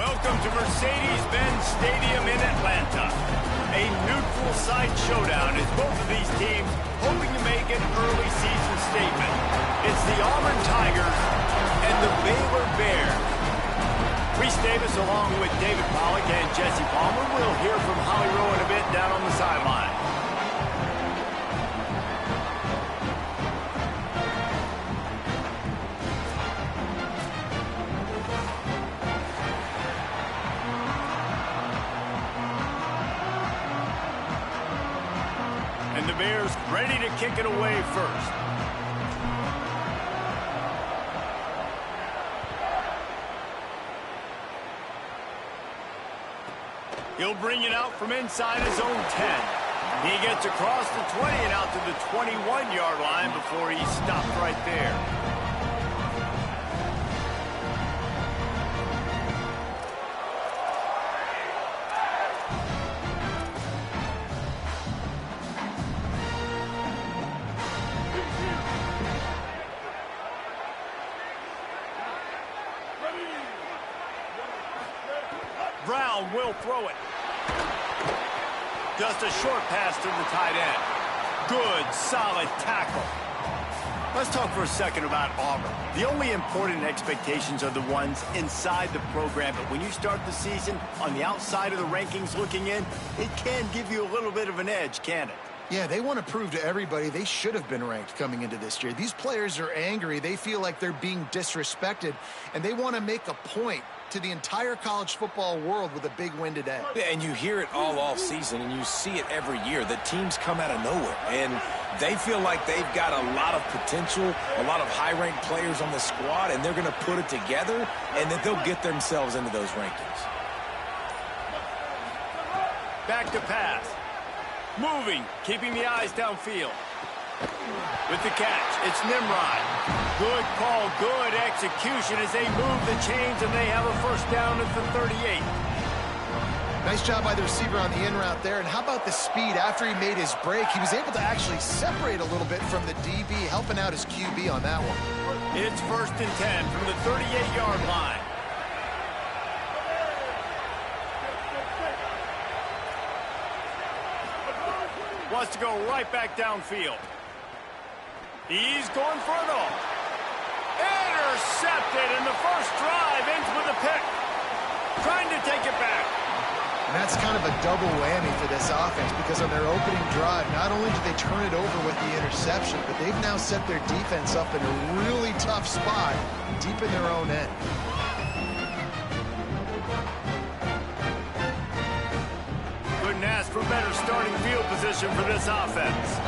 Welcome to Mercedes-Benz Stadium in Atlanta. A neutral site showdown as both of these teams hoping to make an early season statement. It's the Auburn Tigers and the Baylor Bears. Reese Davis along with David Pollack and Jesse Palmer. We'll hear from Holly Rowe in a bit down on the sideline. And the Bears ready to kick it away first. He'll bring it out from inside his own 10. He gets across the 20 and out to the 21-yard line before he stopped right there. Brown will throw it. Just a short pass to the tight end. Good, solid tackle. Let's talk for a second about Auburn. The only important expectations are the ones inside the program, but when you start the season on the outside of the rankings looking in, it can give you a little bit of an edge, can it? Yeah, they want to prove to everybody they should have been ranked coming into this year. These players are angry. They feel like they're being disrespected, and they want to make a point to the entire college football world with a big win today. And you hear it all off season, and you see it every year. The teams come out of nowhere, and they feel like they've got a lot of potential, a lot of high-ranked players on the squad, and they're going to put it together, and that they'll get themselves into those rankings. Back to pass. Moving, keeping the eyes downfield. With the catch, it's Nimrod. Good call, good execution as they move the chains and they have a first down at the 38. Nice job by the receiver on the in route there. And how about the speed after he made his break? He was able to actually separate a little bit from the DB, helping out his QB on that one. It's 1st and 10 from the 38-yard line. Wants to go right back downfield. He's going for it all. Intercepted, and the first drive ends with a pick. Trying to take it back. And that's kind of a double whammy for this offense because on their opening drive, not only did they turn it over with the interception, but they've now set their defense up in a really tough spot deep in their own end. Couldn't ask for better starting field position for this offense.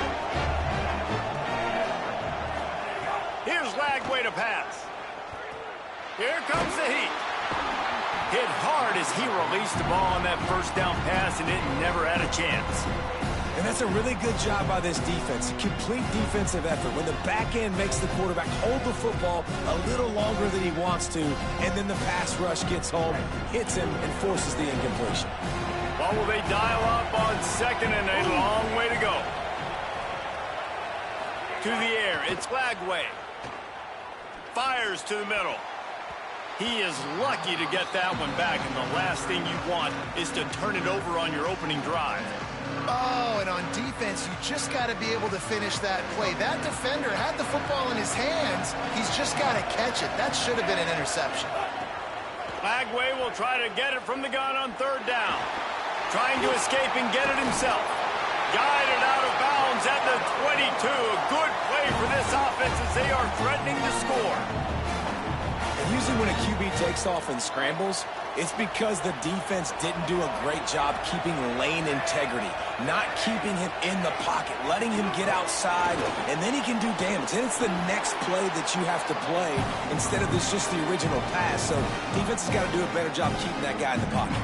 Here's Lagway to pass. Here comes the heat. Hit hard as he released the ball on that first down pass, and it never had a chance. And that's a really good job by this defense. A complete defensive effort. When the back end makes the quarterback hold the football a little longer than he wants to, and then the pass rush gets home, hits him, and forces the incompletion. Well, will they dial up on second and a long way to go? To the air, it's Lagway. Fires to the middle. He is lucky to get that one back, and the last thing you want is to turn it over on your opening drive. Oh, and on defense, you just got to be able to finish that play. That defender had the football in his hands. He's just got to catch it. That should have been an interception. Lagway will try to get it from the gun on 3rd down. Trying to escape and get it himself. Guided out of bounds at the 22. A good play for this offense as they are threatening to score. And usually when a QB takes off and scrambles, it's because the defense didn't do a great job keeping lane integrity, not keeping him in the pocket, letting him get outside, and then he can do damage. And it's the next play that you have to play instead of just the original pass. So defense has got to do a better job keeping that guy in the pocket.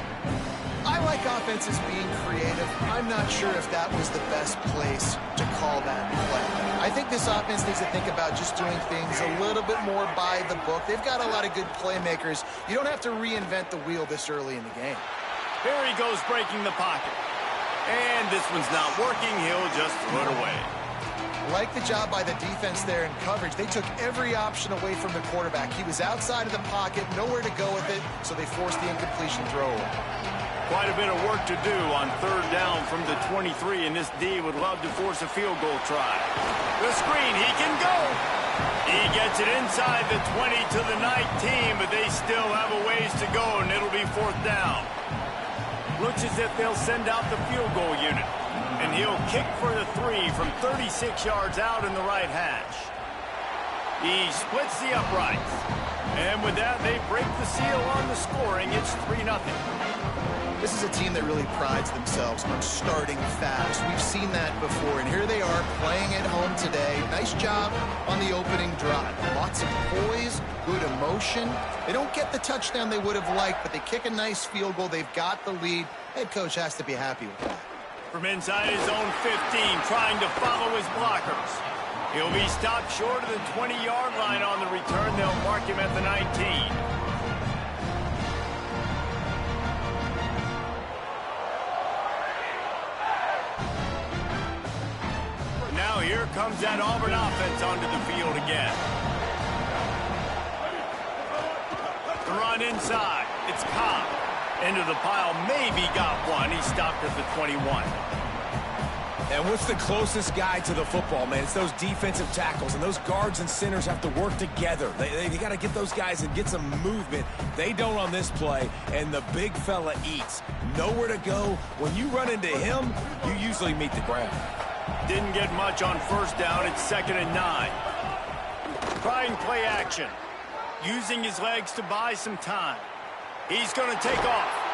I like offenses being creative. I'm not sure if that was the best place to call that play. I think this offense needs to think about just doing things a little bit more by the book. They've got a lot of good playmakers. You don't have to reinvent the wheel this early in the game. Here he goes breaking the pocket. And this one's not working. He'll just throw it away. Like the job by the defense there in coverage. They took every option away from the quarterback. He was outside of the pocket, nowhere to go with it, so they forced the incompletion throw. Quite a bit of work to do on third down from the 23, and this D would love to force a field goal try. The screen, he can go. He gets it inside the 20 to the 19, but they still have a ways to go, and it'll be fourth down. Looks as if they'll send out the field goal unit, and he'll kick for the 3 from 36 yards out in the right hash. He splits the uprights, and with that, they break the seal on the scoring. It's 3-0. This is a team that really prides themselves on starting fast. We've seen that before, and here they are playing at home today. Nice job on the opening drive. Lots of poise, good emotion. They don't get the touchdown they would have liked, but they kick a nice field goal. They've got the lead. Head coach has to be happy with that. From inside his own 15, trying to follow his blockers. He'll be stopped short of the 20-yard line on the return. They'll mark him at the 19. Now here comes that Auburn offense onto the field again. The run inside. It's Ncaa. Into the pile. Maybe got one. He stopped at the 21. And what's the closest guy to the football, man? It's those defensive tackles, and those guards and centers have to work together. They got to get those guys and get some movement. They don't on this play, and the big fella eats. Nowhere to go. When you run into him, you usually meet the ground. Didn't get much on first down. It's 2nd and 9. Trying play action. Using his legs to buy some time. He's going to take off.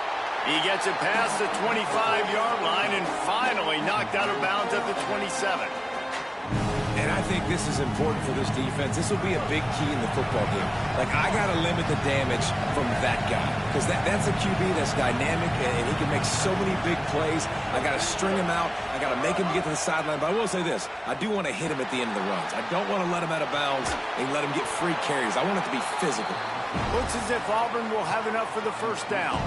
He gets it past the 25-yard line and finally knocked out of bounds at the 27. And I think this is important for this defense. This will be a big key in the football game. Like, I got to limit the damage from that guy. Because that's a QB that's dynamic, and he can make so many big plays. I got to string him out. I got to make him get to the sideline. But I will say this. I do want to hit him at the end of the runs. I don't want to let him out of bounds and let him get free carries. I want it to be physical. Looks as if Auburn will have enough for the first down.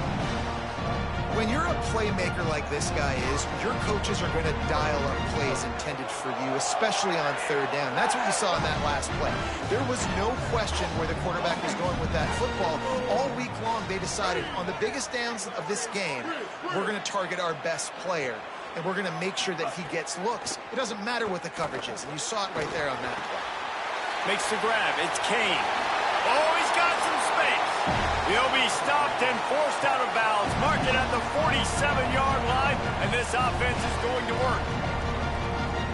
When you're a playmaker like this guy is, your coaches are going to dial up plays intended for you, especially on third down. That's what you saw in that last play. There was no question where the quarterback was going with that football. All week long, they decided on the biggest downs of this game, we're going to target our best player, and we're going to make sure that he gets looks. It doesn't matter what the coverage is, and you saw it right there on that play. Makes the grab. It's Kane. Oh, he's got some space. He'll be stopped and forced out of bounds. Mark it at the 47-yard line, and this offense is going to work.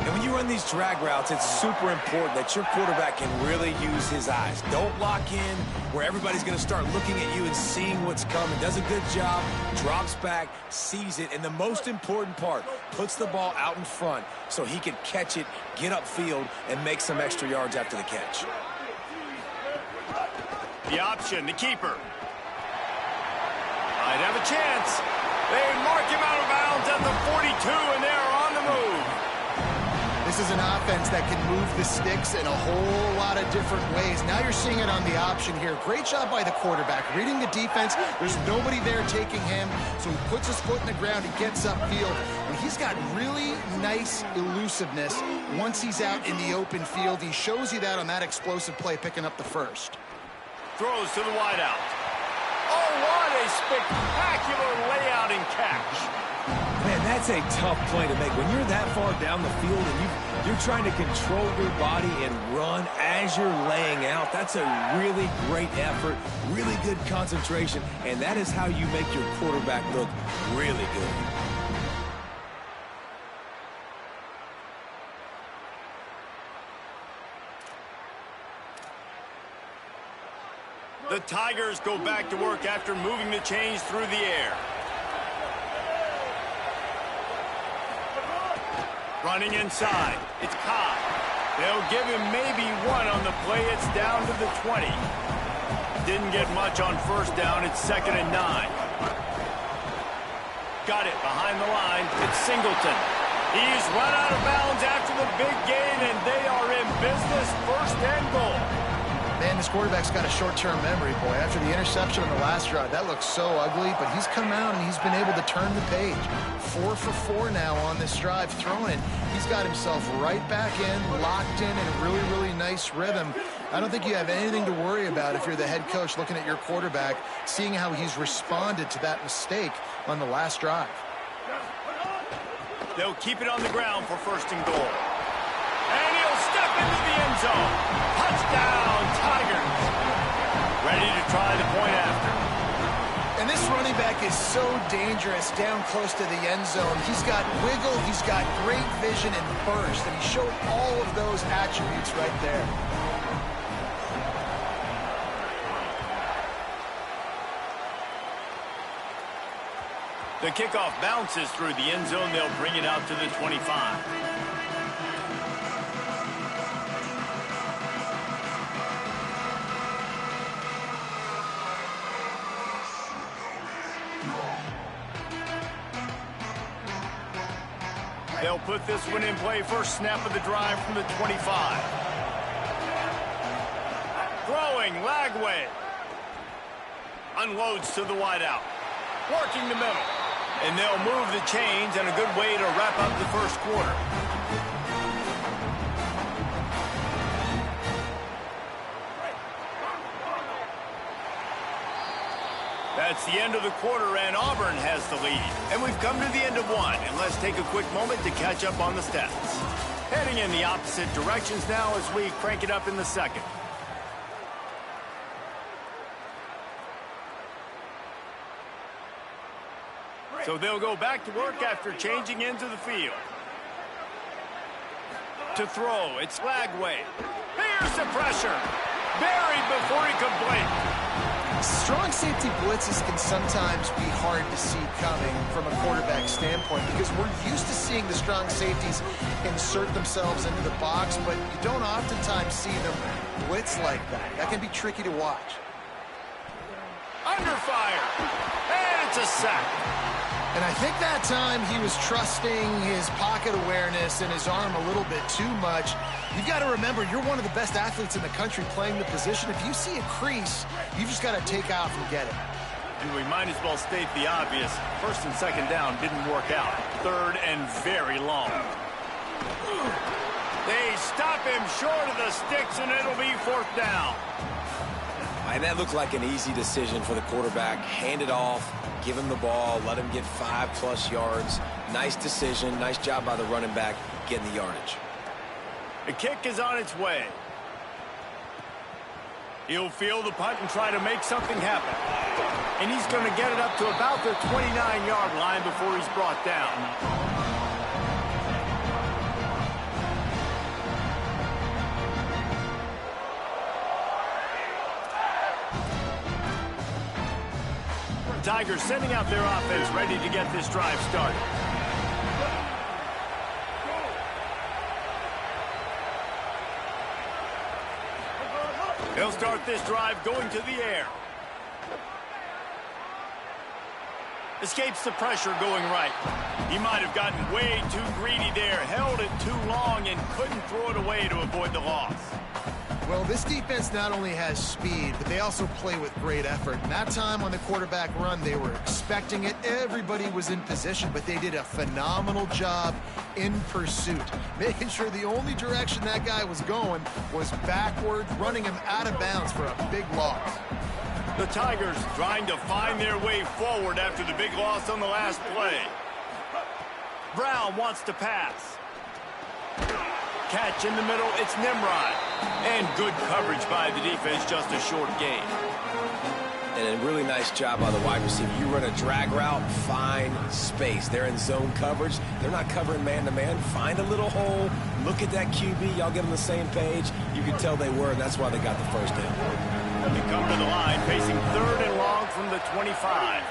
And when you run these drag routes, it's super important that your quarterback can really use his eyes. Don't lock in where everybody's going to start looking at you and seeing what's coming. Does a good job, drops back, sees it, and the most important part, puts the ball out in front so he can catch it, get upfield, and make some extra yards after the catch. The option, the keeper. Might have a chance. They mark him out of bounds at the 42, and they're on the move. This is an offense that can move the sticks in a whole lot of different ways. Now you're seeing it on the option here. Great job by the quarterback. Reading the defense, there's nobody there taking him, so he puts his foot in the ground, he gets upfield, and he's got really nice elusiveness once he's out in the open field. He shows you that on that explosive play, picking up the first. Throws to the wideout. Oh, what a spectacular layout and catch. Man, that's a tough play to make. When you're that far down the field and you're trying to control your body and run as you're laying out, that's a really great effort, really good concentration, and that is how you make your quarterback look really good. The Tigers go back to work after moving the chains through the air. Running inside. It's Ncaa. They'll give him maybe one on the play. It's down to the 20. Didn't get much on first down. It's 2nd and 9. Got it behind the line. It's Singleton. He's run out of bounds after the big gain, and they are in business. 1st and goal. Man, this quarterback's got a short-term memory, boy. After the interception on the last drive, that looked so ugly, but he's come out and he's been able to turn the page. 4 for 4 now on this drive, throwing it. He's got himself right back in, locked in a really, really nice rhythm. I don't think you have anything to worry about if you're the head coach looking at your quarterback, seeing how he's responded to that mistake on the last drive. They'll keep it on the ground for 1st and goal. And he'll step into the end zone. Touchdown, Tigers. Ready to try the point after. And this running back is so dangerous down close to the end zone. He's got wiggle, he's got great vision and burst, and he showed all of those attributes right there. The kickoff bounces through the end zone. They'll bring it out to the 25. They'll put this one in play. First snap of the drive from the 25. Throwing, Lagway. Unloads to the wideout. Working the middle. And they'll move the chains, and a good way to wrap up the first quarter. That's the end of the quarter, and Auburn has the lead. And we've come to the end of one, and let's take a quick moment to catch up on the stats. Heading in the opposite directions now as we crank it up in the second. So they'll go back to work after changing into the field. To throw, it's Lagway. Here's the pressure. Buried before he could blink. Strong safety blitzes can sometimes be hard to see coming from a quarterback standpoint because we're used to seeing the strong safeties insert themselves into the box, but you don't oftentimes see them blitz like that. That can be tricky to watch. Under fire. And it's a sack. And I think that time he was trusting his pocket awareness and his arm a little bit too much. You've got to remember, you're one of the best athletes in the country playing the position. If you see a crease, you've just got to take off and get it. And we might as well state the obvious. 1st and 2nd down didn't work out. 3rd and very long. They stop him short of the sticks, and it'll be 4th down. And that looked like an easy decision for the quarterback. Hand it off, give him the ball, let him get 5+ yards. Nice decision. Nice job by the running back getting the yardage. The kick is on its way. He'll field the punt and try to make something happen. And he's going to get it up to about the 29-yard line before he's brought down. Tigers sending out their offense ready to get this drive started. They'll start this drive going to the air. Escapes the pressure going right. He might have gotten way too greedy there, held it too long, and couldn't throw it away to avoid the loss. Well, this defense not only has speed, but they also play with great effort. And that time on the quarterback run, they were expecting it. Everybody was in position, but they did a phenomenal job in pursuit, making sure the only direction that guy was going was backward, running him out of bounds for a big loss. The Tigers trying to find their way forward after the big loss on the last play. Brown wants to pass. Catch in the middle, it's Nimrod. And good coverage by the defense, just a short gain. And a really nice job by the wide receiver. You run a drag route, find space. They're in zone coverage. They're not covering man-to-man. Find a little hole. Look at that QB. Y'all get on the same page. You can tell they were, and that's why they got the first down. They come to the line, facing 3rd and long from the 25.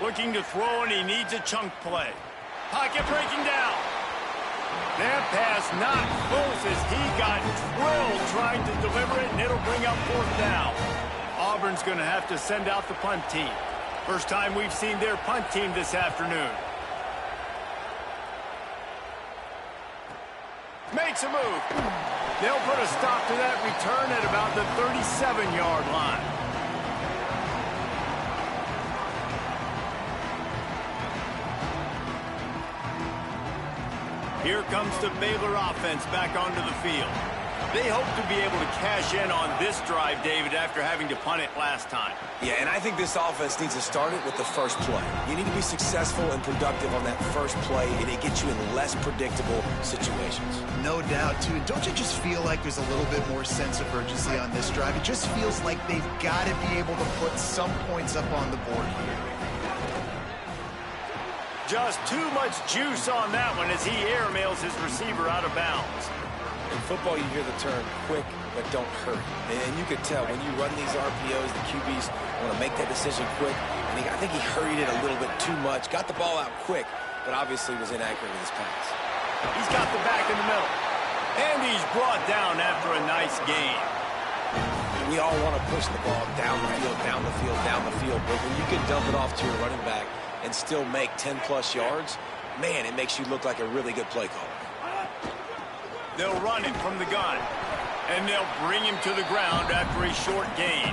Looking to throw, and he needs a chunk play. Pocket breaking down. That pass not close as he got drilled trying to deliver it, and it'll bring up 4th down. Auburn's going to have to send out the punt team. First time we've seen their punt team this afternoon. Makes a move. They'll put a stop to that return at about the 37-yard line. Here comes the Baylor offense back onto the field. They hope to be able to cash in on this drive, David, after having to punt it last time. Yeah, and I think this offense needs to start it with the first play. You need to be successful and productive on that first play, and it gets you in less predictable situations. No doubt, too. Don't you just feel like there's a little bit more sense of urgency on this drive? It just feels like they've got to be able to put some points up on the board here. Just too much juice on that one as he airmails his receiver out of bounds. In football, you hear the term quick, but don't hurry. And you can tell when you run these RPOs, the QBs want to make that decision quick. And I think he hurried it a little bit too much. Got the ball out quick, but obviously was inaccurate with his pass. He's got the back in the middle. And he's brought down after a nice gain. We all want to push the ball down the field, down the field, down the field. But when you can dump it off to your running back and still make 10-plus yards, man, it makes you look like a really good play caller. They'll run him from the gun, and they'll bring him to the ground after a short gain.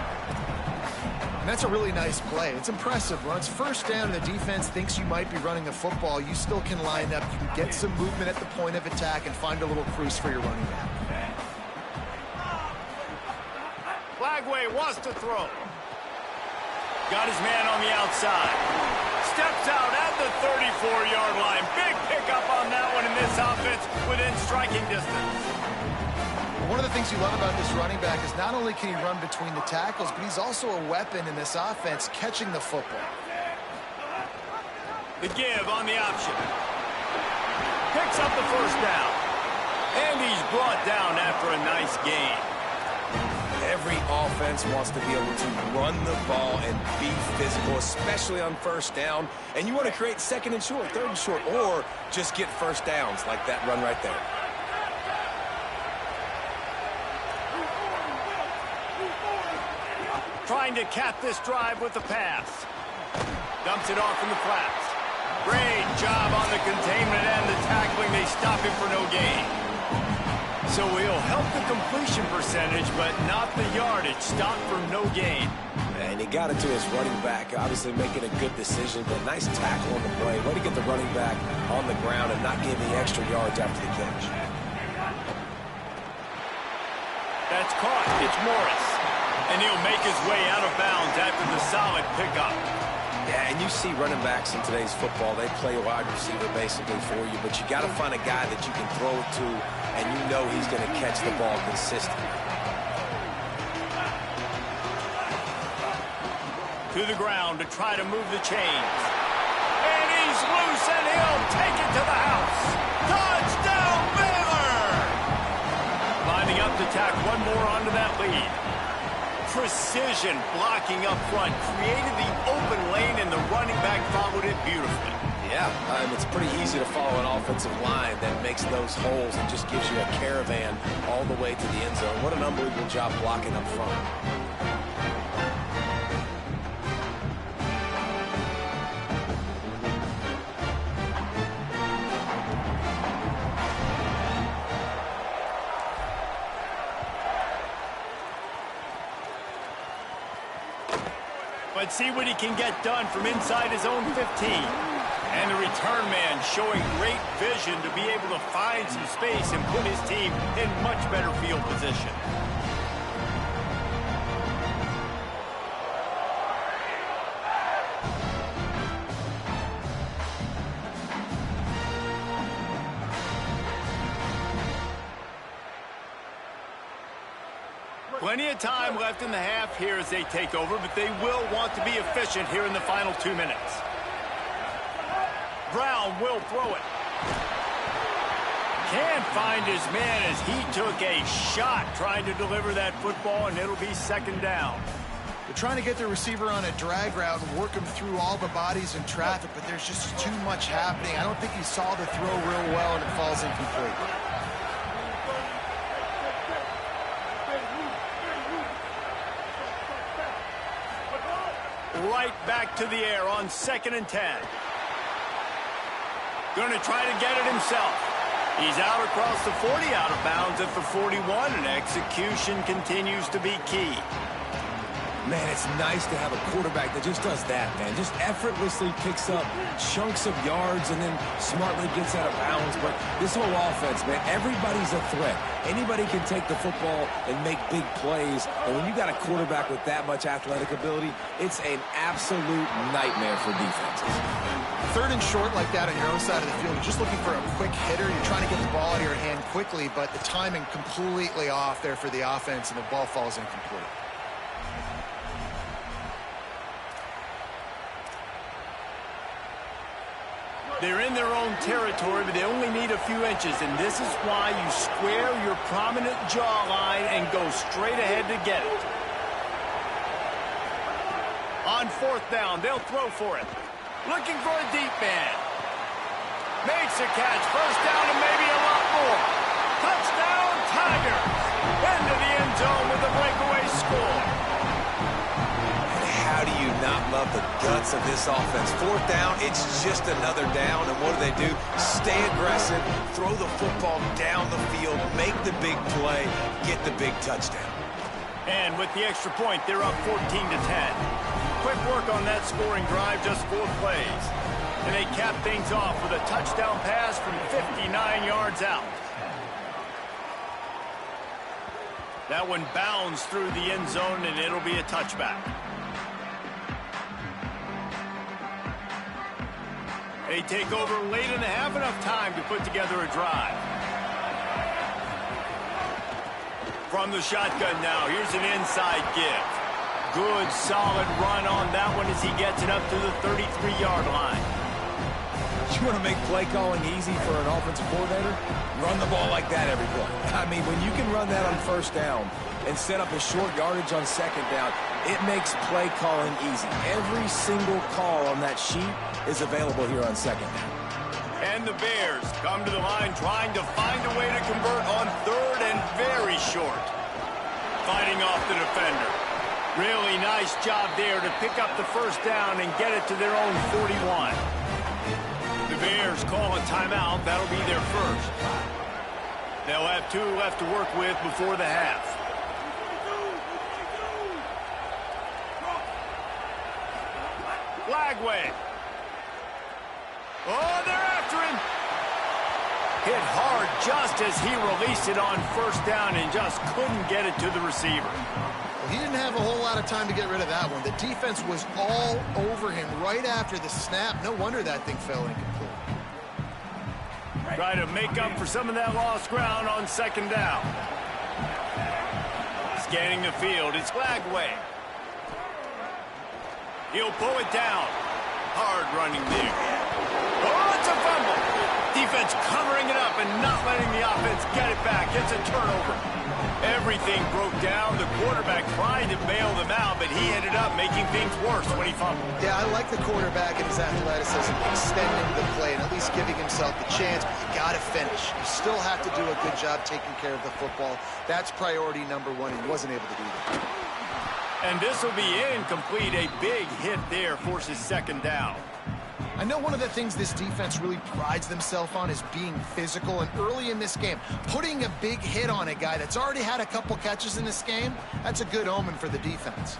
And that's a really nice play. It's impressive. When it's first down and the defense thinks you might be running a football, you still can line up. You can get some movement at the point of attack and find a little crease for your running back. Flagway wants to throw. Got his man on the outside. Steps out at the 34-yard line. Big pickup on that one in this offense within striking distance. One of the things you love about this running back is not only can he run between the tackles, but he's also a weapon in this offense catching the football. The give on the option. Picks up the first down. And he's brought down after a nice gain. Every offense wants to be able to run the ball and be physical, especially on first down. And you want to create second and short, third and short, or just get first downs like that run right there. Trying to cap this drive with the pass. Dumps it off in the flats. Great job on the containment and the tackling. They stop him for no gain. So he'll help the completion percentage, but not the yardage. Stop for no gain. And he got it to his running back, obviously making a good decision, but nice tackle on the play. Way to get the running back on the ground and not give the extra yards after the catch. That's caught. It's Morris. And he'll make his way out of bounds after the solid pickup. Yeah, and you see running backs in today's football, they play a wide receiver basically for you, but you got to find a guy that you can throw it to, and you know he's going to catch the ball consistently. To the ground to try to move the chains. And he's loose, and he'll take it to the house. Touchdown, Baylor! Lining up to tack one more onto that lead. Precision blocking up front, created the open lane, and the running back followed it beautifully. Yeah, it's pretty easy to follow an offensive line that makes those holes and just gives you a caravan all the way to the end zone. What an unbelievable job blocking up front. But see what he can get done from inside his own 15. And the return man showing great vision to be able to find some space and put his team in much better field position. Plenty of time left in the half here as they take over, but they will want to be efficient here in the final 2 minutes. Brown will throw it. Can't find his man as he took a shot trying to deliver that football, and it'll be second down. They're trying to get the receiver on a drag route and work him through all the bodies in traffic, but there's just too much happening. I don't think he saw the throw real well, and it falls incomplete. Right back to the air on 2nd and 10. Going to try to get it himself. He's out across the 40, out of bounds at the 41, and execution continues to be key. Man, it's nice to have a quarterback that just does that, man. Just effortlessly picks up chunks of yards and then smartly gets out of bounds. But this whole offense, man, everybody's a threat. Anybody can take the football and make big plays. And when you got a quarterback with that much athletic ability, it's an absolute nightmare for defenses. Third and short like that on your own side of the field, you're just looking for a quick hitter. You're trying to get the ball out of your hand quickly, but the timing completely off there for the offense, and the ball falls incomplete. They're in their own territory, but they only need a few inches, and this is why you square your prominent jawline and go straight ahead to get it. On fourth down, they'll throw for it. Looking for a deep man. Makes a catch. First down and maybe a lot more. Touchdown, Tigers. Into the end zone with a breakaway score. How do you not love the guts of this offense? Fourth down, it's just another down, and what do? Stay aggressive, throw the football down the field, make the big play, get the big touchdown. And with the extra point, they're up 14-10. Quick work on that scoring drive, just 4 plays. And they cap things off with a touchdown pass from 59 yards out. That one bounds through the end zone, and it'll be a touchback. They take over late and have enough time to put together a drive. From the shotgun now, here's an inside give. Good, solid run on that one as he gets it up to the 33-yard line. You want to make play calling easy for an offensive coordinator? Run the ball like that every play. I mean, when you can run that on first down and set up a short yardage on second down, it makes play calling easy. Every single call on that sheet is available here on second down. And the Bears come to the line trying to find a way to convert on third and very short. Fighting off the defender. Really nice job there to pick up the first down and get it to their own 41. The Bears call a timeout. That'll be their first. They'll have 2 left to work with before the half. Flag wave. Oh, they're after him. Hit hard just as he released it on first down and just couldn't get it to the receiver. Well, he didn't have a whole lot of time to get rid of that one. The defense was all over him right after the snap. No wonder that thing fell incomplete. Try to make up for some of that lost ground on second down. Scanning the field, it's flag wave. He'll pull it down. Hard running there. Oh, it's a fumble. Defense covering it up and not letting the offense get it back. It's a turnover. Everything broke down. The quarterback tried to bail them out, but he ended up making things worse when he fumbled. Yeah, I like the quarterback and his athleticism, extending the play and at least giving himself the chance, but you got to finish. You still have to do a good job taking care of the football. That's priority number 1, and he wasn't able to do that. And this will be incomplete. A big hit there forces second down. I know one of the things this defense really prides themselves on is being physical, and early in this game, putting a big hit on a guy that's already had a couple catches in this game, that's a good omen for the defense.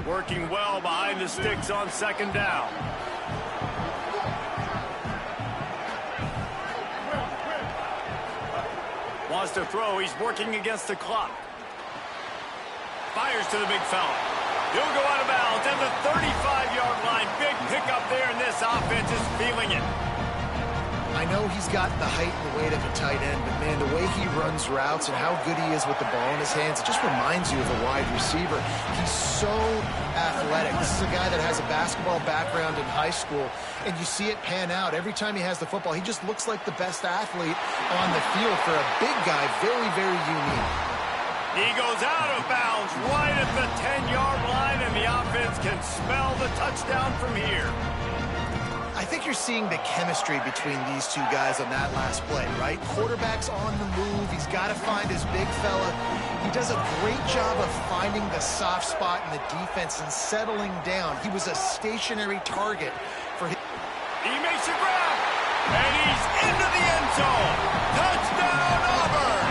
Working well behind the sticks on second down. Wants to throw. He's working against the clock. Fires to the big fella. He'll go out of bounds at the 35-yard line. Big pickup there, and this offense is feeling it. I know he's got the height and the weight of a tight end, but, man, the way he runs routes and how good he is with the ball in his hands, it just reminds you of a wide receiver. He's so athletic. This is a guy that has a basketball background in high school, and you see it pan out. Every time he has the football, he just looks like the best athlete on the field for a big guy. Very, very unique. He goes out of bounds right at the 10-yard line, and the offense can smell the touchdown from here. I think you're seeing the chemistry between these two guys on that last play, right? Quarterback's on the move. He's got to find his big fella. He does a great job of finding the soft spot in the defense and settling down. He was a stationary target for him. He makes a grab, and he's into the end zone. Touchdown, Auburn!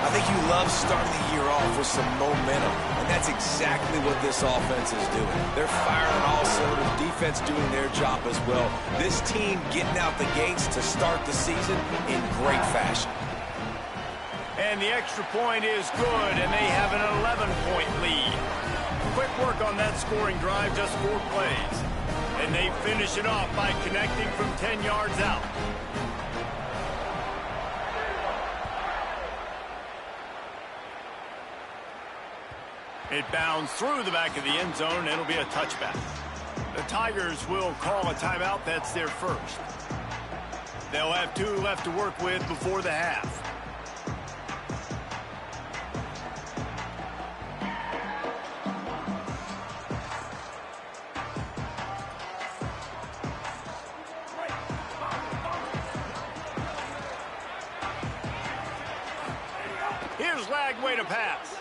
I think you love starting the year off with some momentum, and that's exactly what this offense is doing. They're firing on all cylinders, defense doing their job as well. This team getting out the gates to start the season in great fashion. And the extra point is good, and they have an 11-point lead. Quick work on that scoring drive, just 4 plays. And they finish it off by connecting from 10 yards out. It bounds through the back of the end zone. It'll be a touchback. The Tigers will call a timeout. That's their first. They'll have 2 left to work with before the half. Here's Lagway to pass.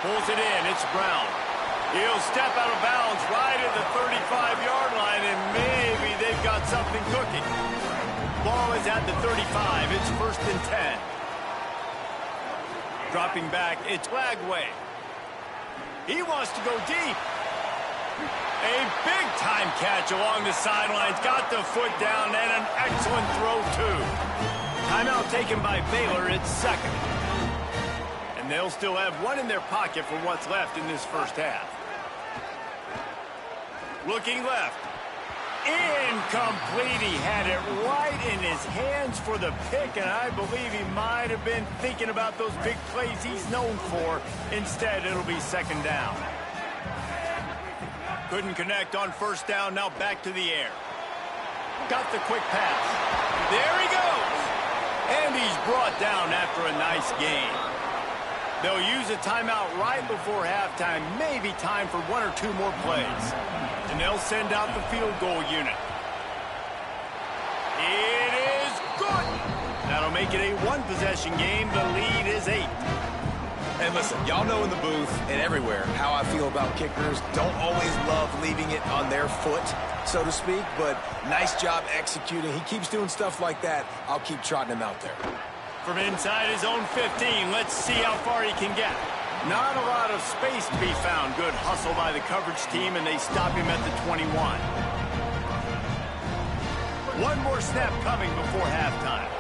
Pulls it in. It's Brown. He'll step out of bounds right at the 35-yard line, and maybe they've got something cooking. Ball is at the 35. It's 1st and 10. Dropping back, it's Lagway. He wants to go deep. A big-time catch along the sidelines. Got the foot down, and an excellent throw, too. Timeout taken by Baylor. It's 2nd. And they'll still have 1 in their pocket for what's left in this first half. Looking left. Incomplete. He had it right in his hands for the pick, and I believe he might have been thinking about those big plays he's known for. Instead, it'll be 2nd down. Couldn't connect on 1st down. Now back to the air. Got the quick pass. There he goes. And he's brought down after a nice gain. They'll use a timeout right before halftime, maybe time for 1 or 2 more plays. And they'll send out the field goal unit. It is good. That'll make it a 1-possession game. The lead is 8. And listen, y'all know in the booth and everywhere how I feel about kickers. Don't always love leaving it on their foot, so to speak, but nice job executing. He keeps doing stuff like that. I'll keep trotting him out there. From inside his own 15, let's see how far he can get. Not a lot of space to be found. Good hustle by the coverage team, and they stop him at the 21. 1 more snap coming before halftime.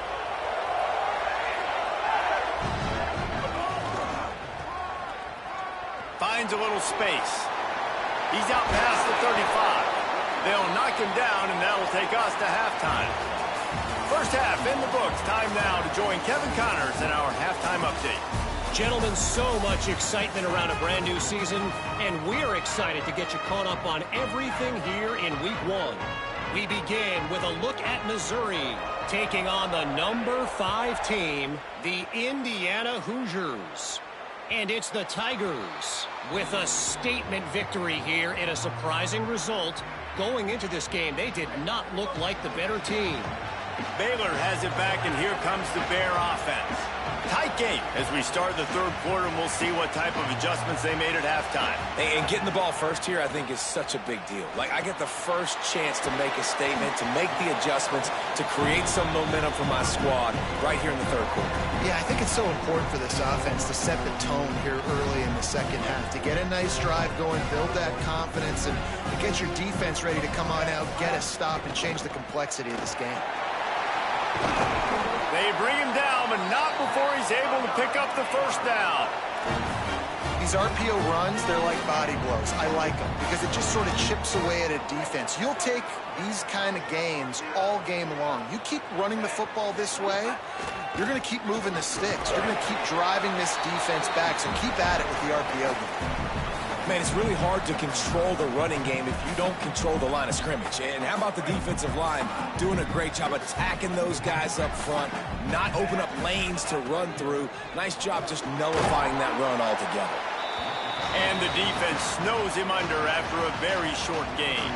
Finds a little space. He's out past the 35. They'll knock him down, and that'll take us to halftime. First half in the books. Time now to join Kevin Connors in our halftime update. Gentlemen, so much excitement around a brand new season, and we're excited to get you caught up on everything here in Week 1. We begin with a look at Missouri, taking on the number 5 team, the Indiana Hoosiers. And it's the Tigers with a statement victory here in a surprising result. Going into this game, they did not look like the better team. Baylor has it back, and here comes the Bear offense. Tight game as we start the 3rd quarter, and we'll see what type of adjustments they made at halftime. And getting the ball first here, I think, is such a big deal. Like, I get the first chance to make a statement, to make the adjustments, to create some momentum for my squad right here in the 3rd quarter. Yeah, I think it's so important for this offense to set the tone here early in the 2nd half, to get a nice drive going, build that confidence, and to get your defense ready to come on out, get a stop, and change the complexity of this game. They bring him down, but not before he's able to pick up the 1st down. These RPO runs, they're like body blows. I like them because it just sort of chips away at a defense. You'll take these kind of gains all game long. You keep running the football this way, you're going to keep moving the sticks. You're going to keep driving this defense back, so keep at it with the RPO game. Man, it's really hard to control the running game if you don't control the line of scrimmage. And how about the defensive line doing a great job attacking those guys up front, not open up lanes to run through. Nice job just nullifying that run altogether. And the defense snows him under after a very short gain.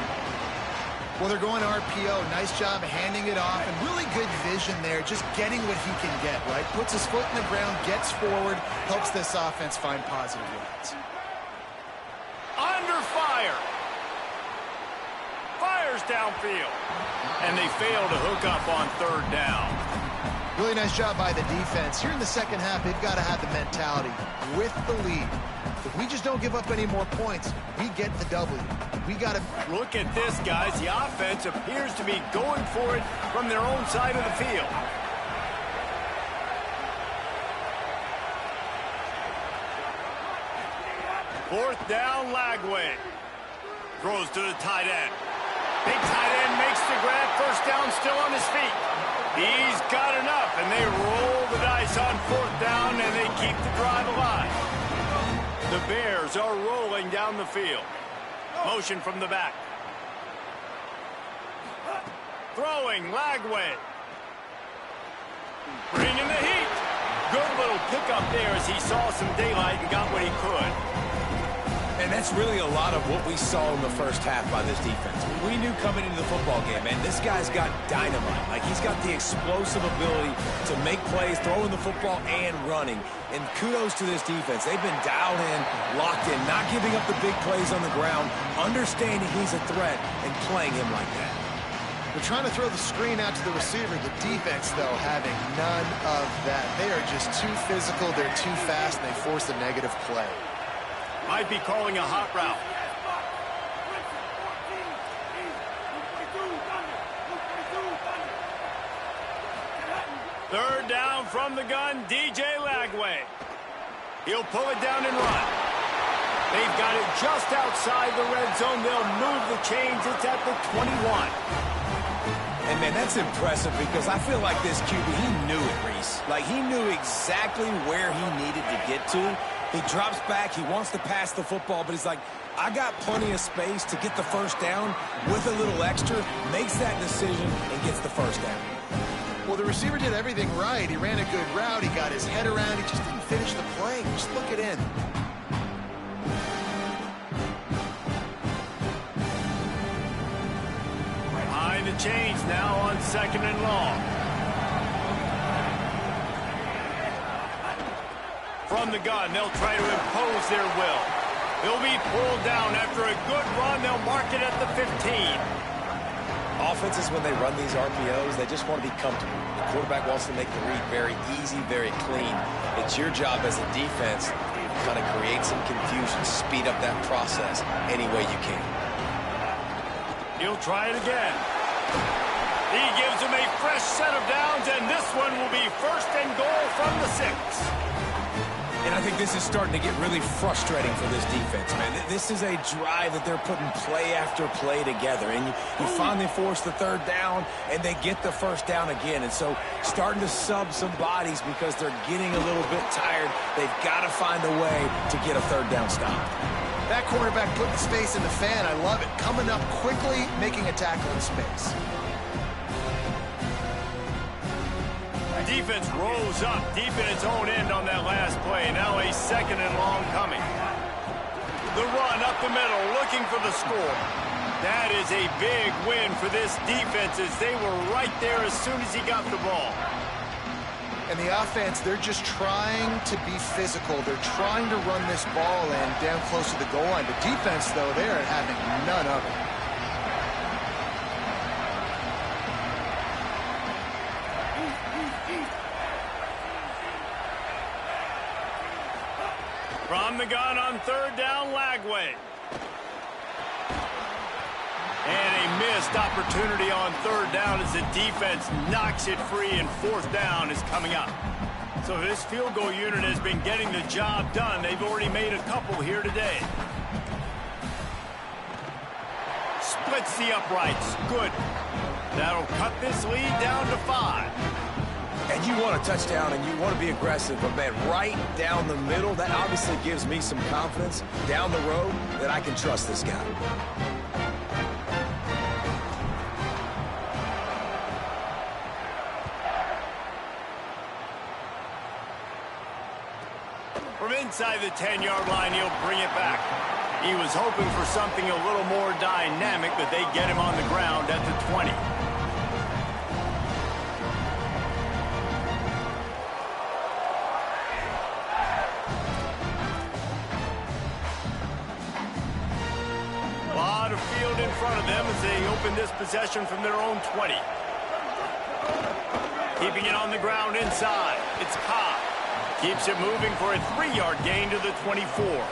Well, they're going RPO. Nice job handing it off, and really good vision there, just getting what he can get, right? Puts his foot in the ground, gets forward, helps this offense find positive yards. Under fire. Fires downfield. And they fail to hook up on third down. Really nice job by the defense. Here in the second half, they've got to have the mentality with the lead. If we just don't give up any more points, we get the W. We got to look at this, guys. The offense appears to be going for it from their own side of the field. Fourth down, Lagway. Throws to the tight end. Big tight end makes the grab. First down, still on his feet. He's got enough, and they roll the dice on fourth down, and they keep the drive alive. The Bears are rolling down the field. Motion from the back. Throwing, Lagway. Bringing the heat. Good little pickup there as he saw some daylight and got what he could. And that's really a lot of what we saw in the first half by this defense. We knew coming into the football game, man, this guy's got dynamite. Like, he's got the explosive ability to make plays, throwing the football and running. And kudos to this defense. They've been dialed in, locked in, not giving up the big plays on the ground, understanding he's a threat, and playing him like that. They're trying to throw the screen out to the receiver. The defense, though, having none of that. They are just too physical, they're too fast, and they force a negative play. Might be calling a hot route. Third down from the gun, DJ Lagway. He'll pull it down and run. They've got it just outside the red zone. They'll move the chains. It's at the 21. And, man, that's impressive because I feel like this QB, he knew it, Reese. Like, he knew exactly where he needed to get to. He drops back. He wants to pass the football, but he's like, I got plenty of space to get the first down with a little extra, makes that decision, and gets the first down. Well, the receiver did everything right. He ran a good route. He got his head around. He just didn't finish the play. Just look it in. Behind the chains now on second and long. From the gun, they'll try to impose their will. They'll be pulled down after a good run. They'll mark it at the 15. Offenses, when they run these RPOs, they just want to be comfortable. The quarterback wants to make the read very easy, very clean. It's your job as a defense to kind of create some confusion, speed up that process any way you can. He'll try it again. He gives them a fresh set of downs, and this one will be first and goal from the 6. And I think this is starting to get really frustrating for this defense, man. This is a drive that they're putting play after play together. And you finally force the third down, and they get the first down again. And so starting to sub some bodies because they're getting a little bit tired. They've got to find a way to get a third down stop. That cornerback putting space in the fan. I love it. Coming up quickly, making a tackle in space. Defense rose up deep in its own end on that last play. Now a second and long coming. The run up the middle, looking for the score. That is a big win for this defense as they were right there as soon as he got the ball. And the offense, they're just trying to be physical. They're trying to run this ball in down close to the goal line. The defense, though, they're having none of it. From the gun on third down, Lagway. And a missed opportunity on third down as the defense knocks it free, and fourth down is coming up. So this field goal unit has been getting the job done. They've already made a couple here today. Splits the uprights. Good. That'll cut this lead down to 5. And you want a touchdown and you want to be aggressive, but man, right down the middle, that obviously gives me some confidence down the road that I can trust this guy. From inside the 10-yard line, he'll bring it back. He was hoping for something a little more dynamic, but they get him on the ground at the 20. A lot of field in front of them as they open this possession from their own 20. Keeping it on the ground inside. It's Ncaa. Keeps it moving for a 3-yard gain to the 24.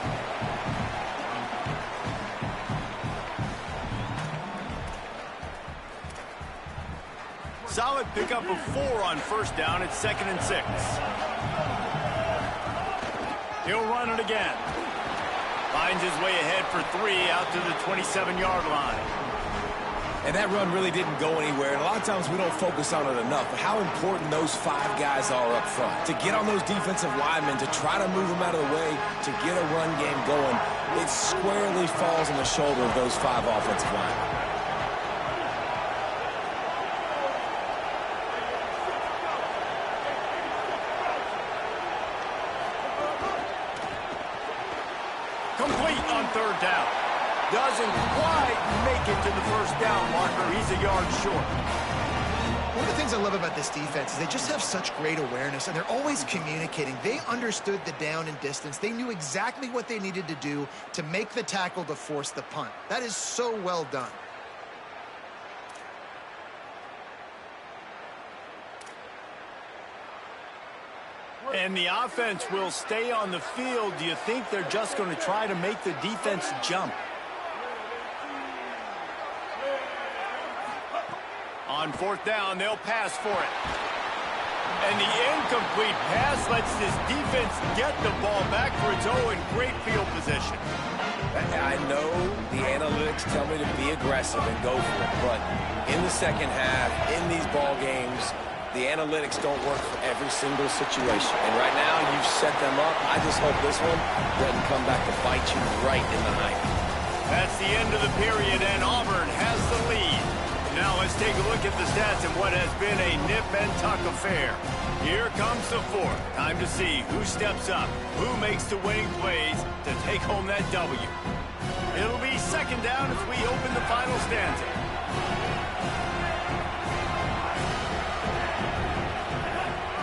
Solid pickup of 4 on first down. It's 2nd and 6. He'll run it again. Finds his way ahead for 3 out to the 27-yard line. And that run really didn't go anywhere. And a lot of times we don't focus on it enough. But how important those 5 guys are up front. To get on those defensive linemen, to try to move them out of the way, to get a run game going, it squarely falls on the shoulder of those 5 offensive linemen. Complete on 3rd down. Doesn't quite make it to the first down marker. He's a yard short. One of the things I love about this defense is they just have such great awareness, and they're always communicating. They understood the down and distance. They knew exactly what they needed to do to make the tackle to force the punt. That is so well done. And the offense will stay on the field. Do you think they're just going to try to make the defense jump? On 4th down, they'll pass for it. And the incomplete pass lets this defense get the ball back for its own great field position. I know the analytics tell me to be aggressive and go for it, but in the second half, in these ball games, the analytics don't work for every single situation. And right now, you've set them up. I just hope this one doesn't come back to bite you right in the hind. That's the end of the period, and Auburn has the lead. Now let's take a look at the stats in what has been a nip-and-tuck affair. Here comes the 4th. Time to see who steps up, who makes the winning plays to take home that W. It'll be 2nd down as we open the final stanza.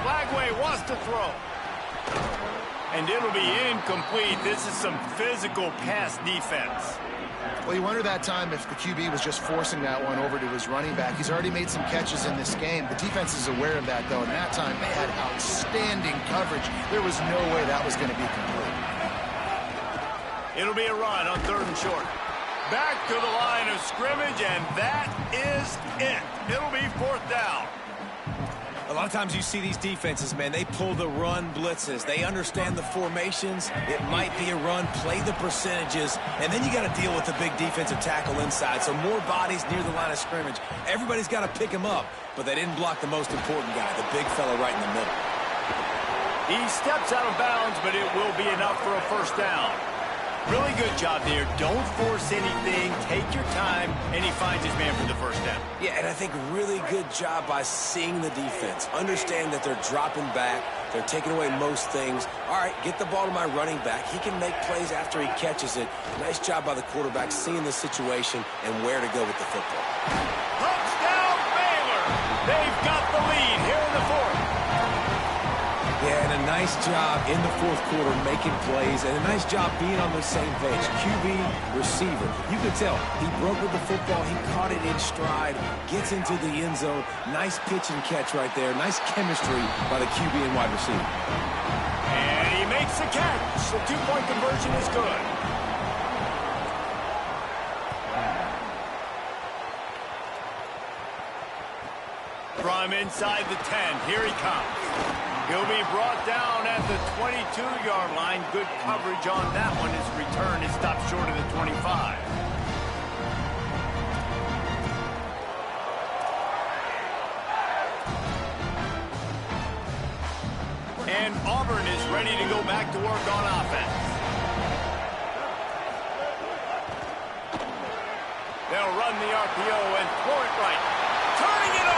Flagway wants to throw. And it'll be incomplete. This is some physical pass defense. Well, you wonder that time if the QB was just forcing that one over to his running back. He's already made some catches in this game. The defense is aware of that, though, and that time they had outstanding coverage. There was no way that was going to be complete. It'll be a run on 3rd and short. Back to the line of scrimmage, and that is it. It'll be 4th down. A lot of times you see these defenses, man, they pull the run blitzes. They understand the formations. It might be a run, play the percentages, and then you got to deal with the big defensive tackle inside. So more bodies near the line of scrimmage. Everybody's got to pick him up, but they didn't block the most important guy, the big fella right in the middle. He steps out of bounds, but it will be enough for a 1st down. Really good job there. Don't force anything. Take your time, and he finds his man for the 1st down. Yeah, and I think really good job by seeing the defense. Understand that they're dropping back. They're taking away most things. All right, get the ball to my running back. He can make plays after he catches it. Nice job by the quarterback seeing the situation and where to go with the football. Touchdown, Baylor! They've got the lead here in the 4th. Yeah, and a nice job in the 4th quarter making plays, and a nice job being on the same page. QB, receiver. You could tell he broke with the football. He caught it in stride, gets into the end zone. Nice pitch and catch right there. Nice chemistry by the QB and wide receiver. And he makes the catch. The 2-point conversion is good. From inside the 10, here he comes. He'll be brought down at the 22-yard line. Good coverage on that one. His return is stopped short of the 25. And Auburn is ready to go back to work on offense. They'll run the RPO and throw it right. Turning it on.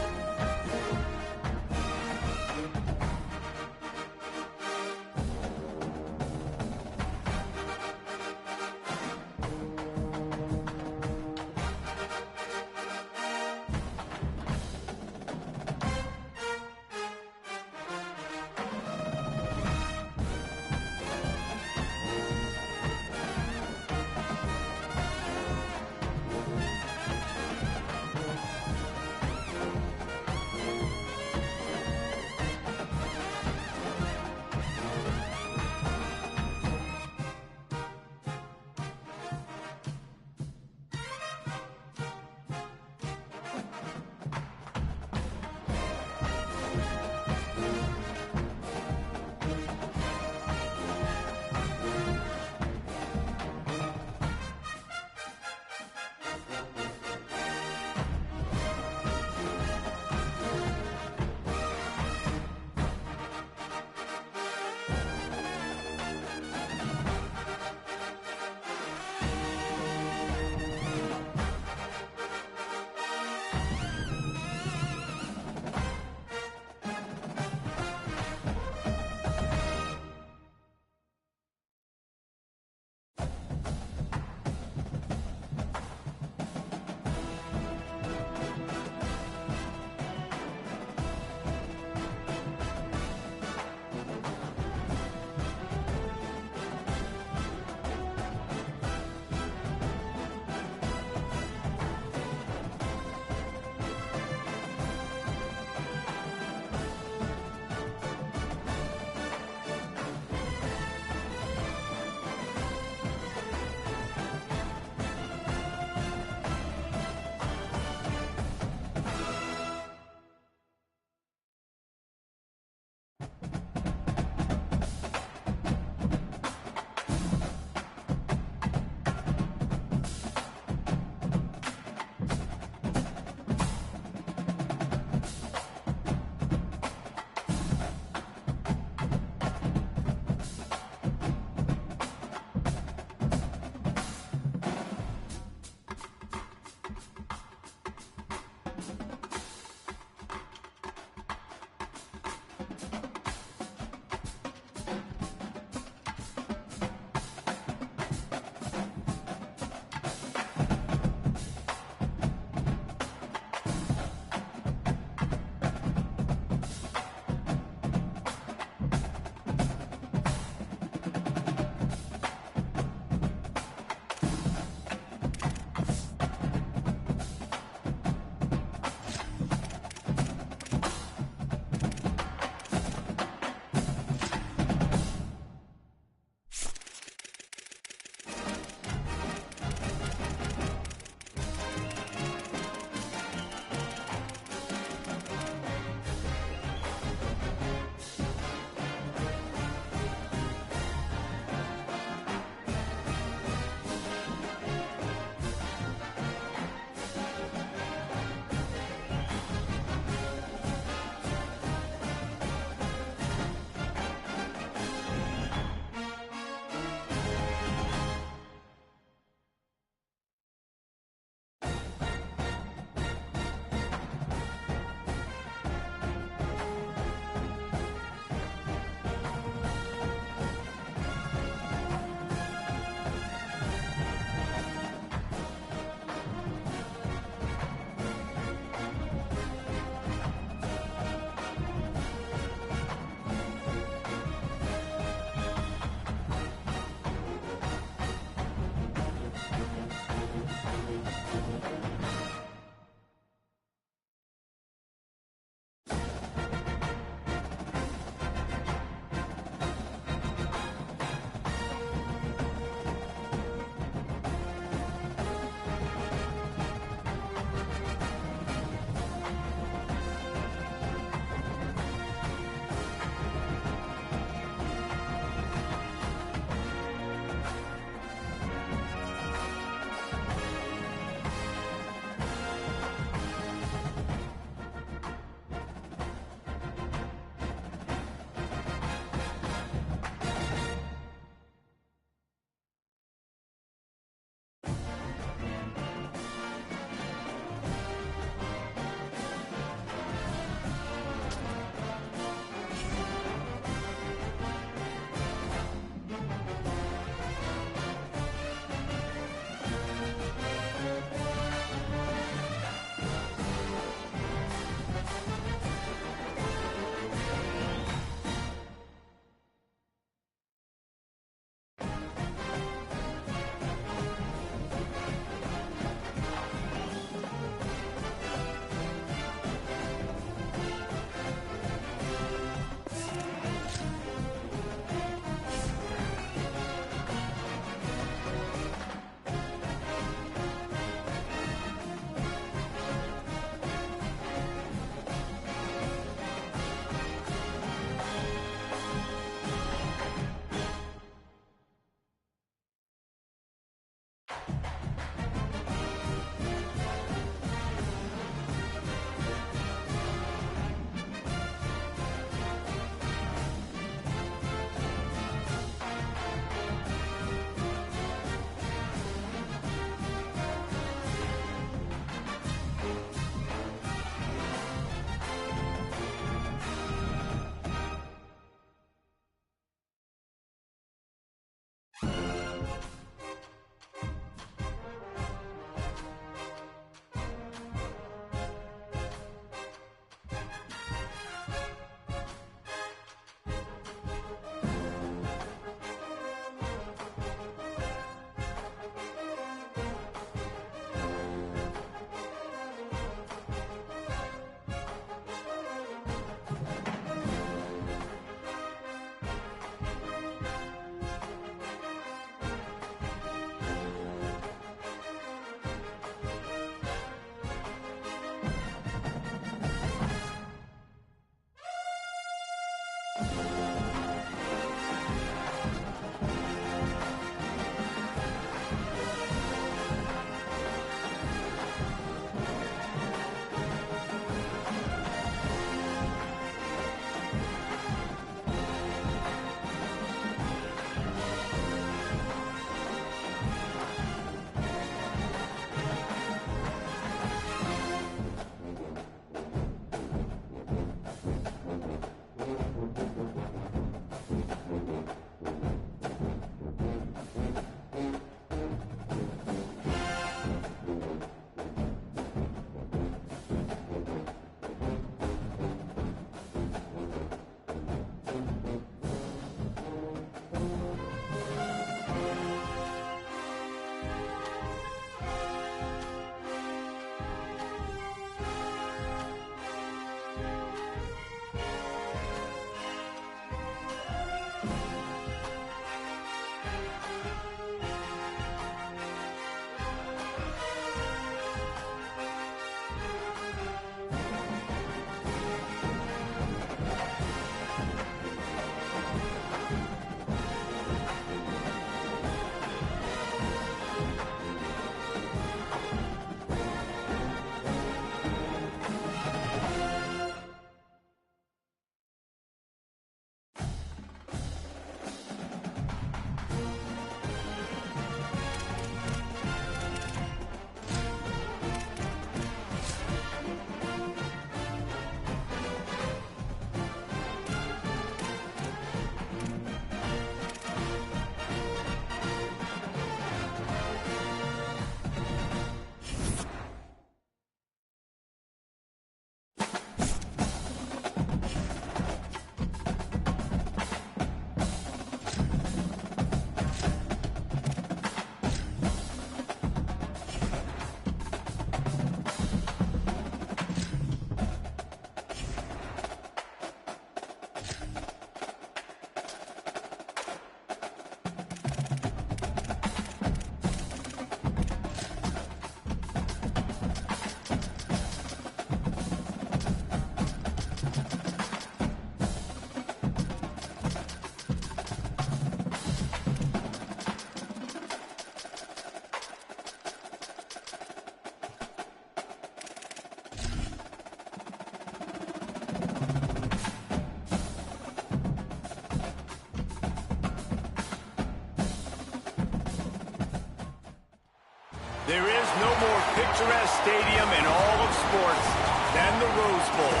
There is no more picturesque stadium in all of sports than the Rose Bowl.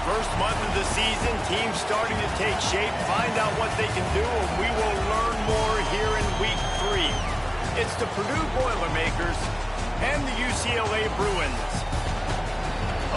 First month of the season, teams starting to take shape, find out what they can do, and we will learn more here in Week 3. It's the Purdue Boilermakers and the UCLA Bruins.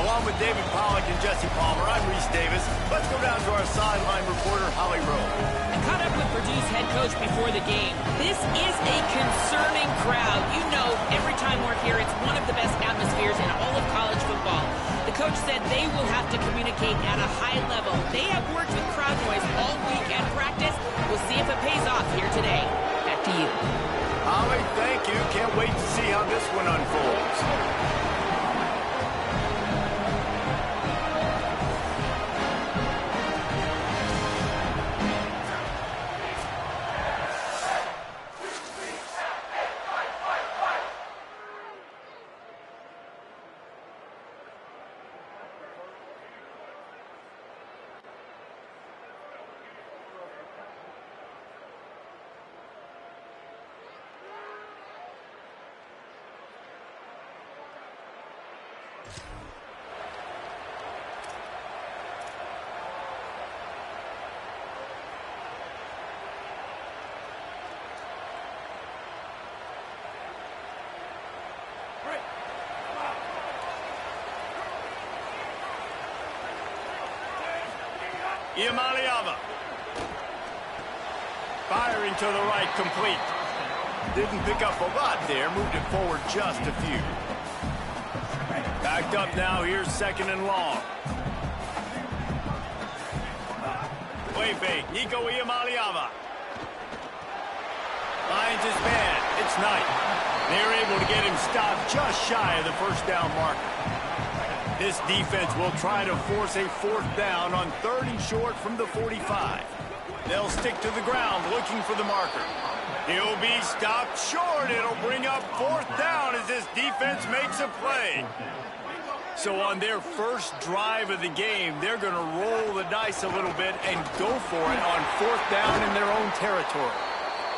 Along with David Pollack and Jesse Palmer, I'm Reese Davis. Let's go down to our sideline reporter, Holly Rowe. I caught up with Purdue's head coach before the game. This is a concerning crowd. You know, every time we're here, it's one of the best atmospheres in all of college football. The coach said they will have to communicate at a high level. They have worked with crowd noise all week at practice. We'll see if it pays off here today. Back to you. Holly, thank you. Can't wait to see how this one unfolds. Iamaleava. Firing to the right, complete. Didn't pick up a lot there, moved it forward just a few. Backed up now, here's second and long. Way fake, Nico Iamaleava. Finds his man, it's Knight. They're able to get him stopped just shy of the first down marker. This defense will try to force a fourth down on 3rd and short from the 45. They'll stick to the ground looking for the marker. He'll be stopped short. It'll bring up 4th down as this defense makes a play. So on their first drive of the game, they're going to roll the dice a little bit and go for it on 4th down in their own territory.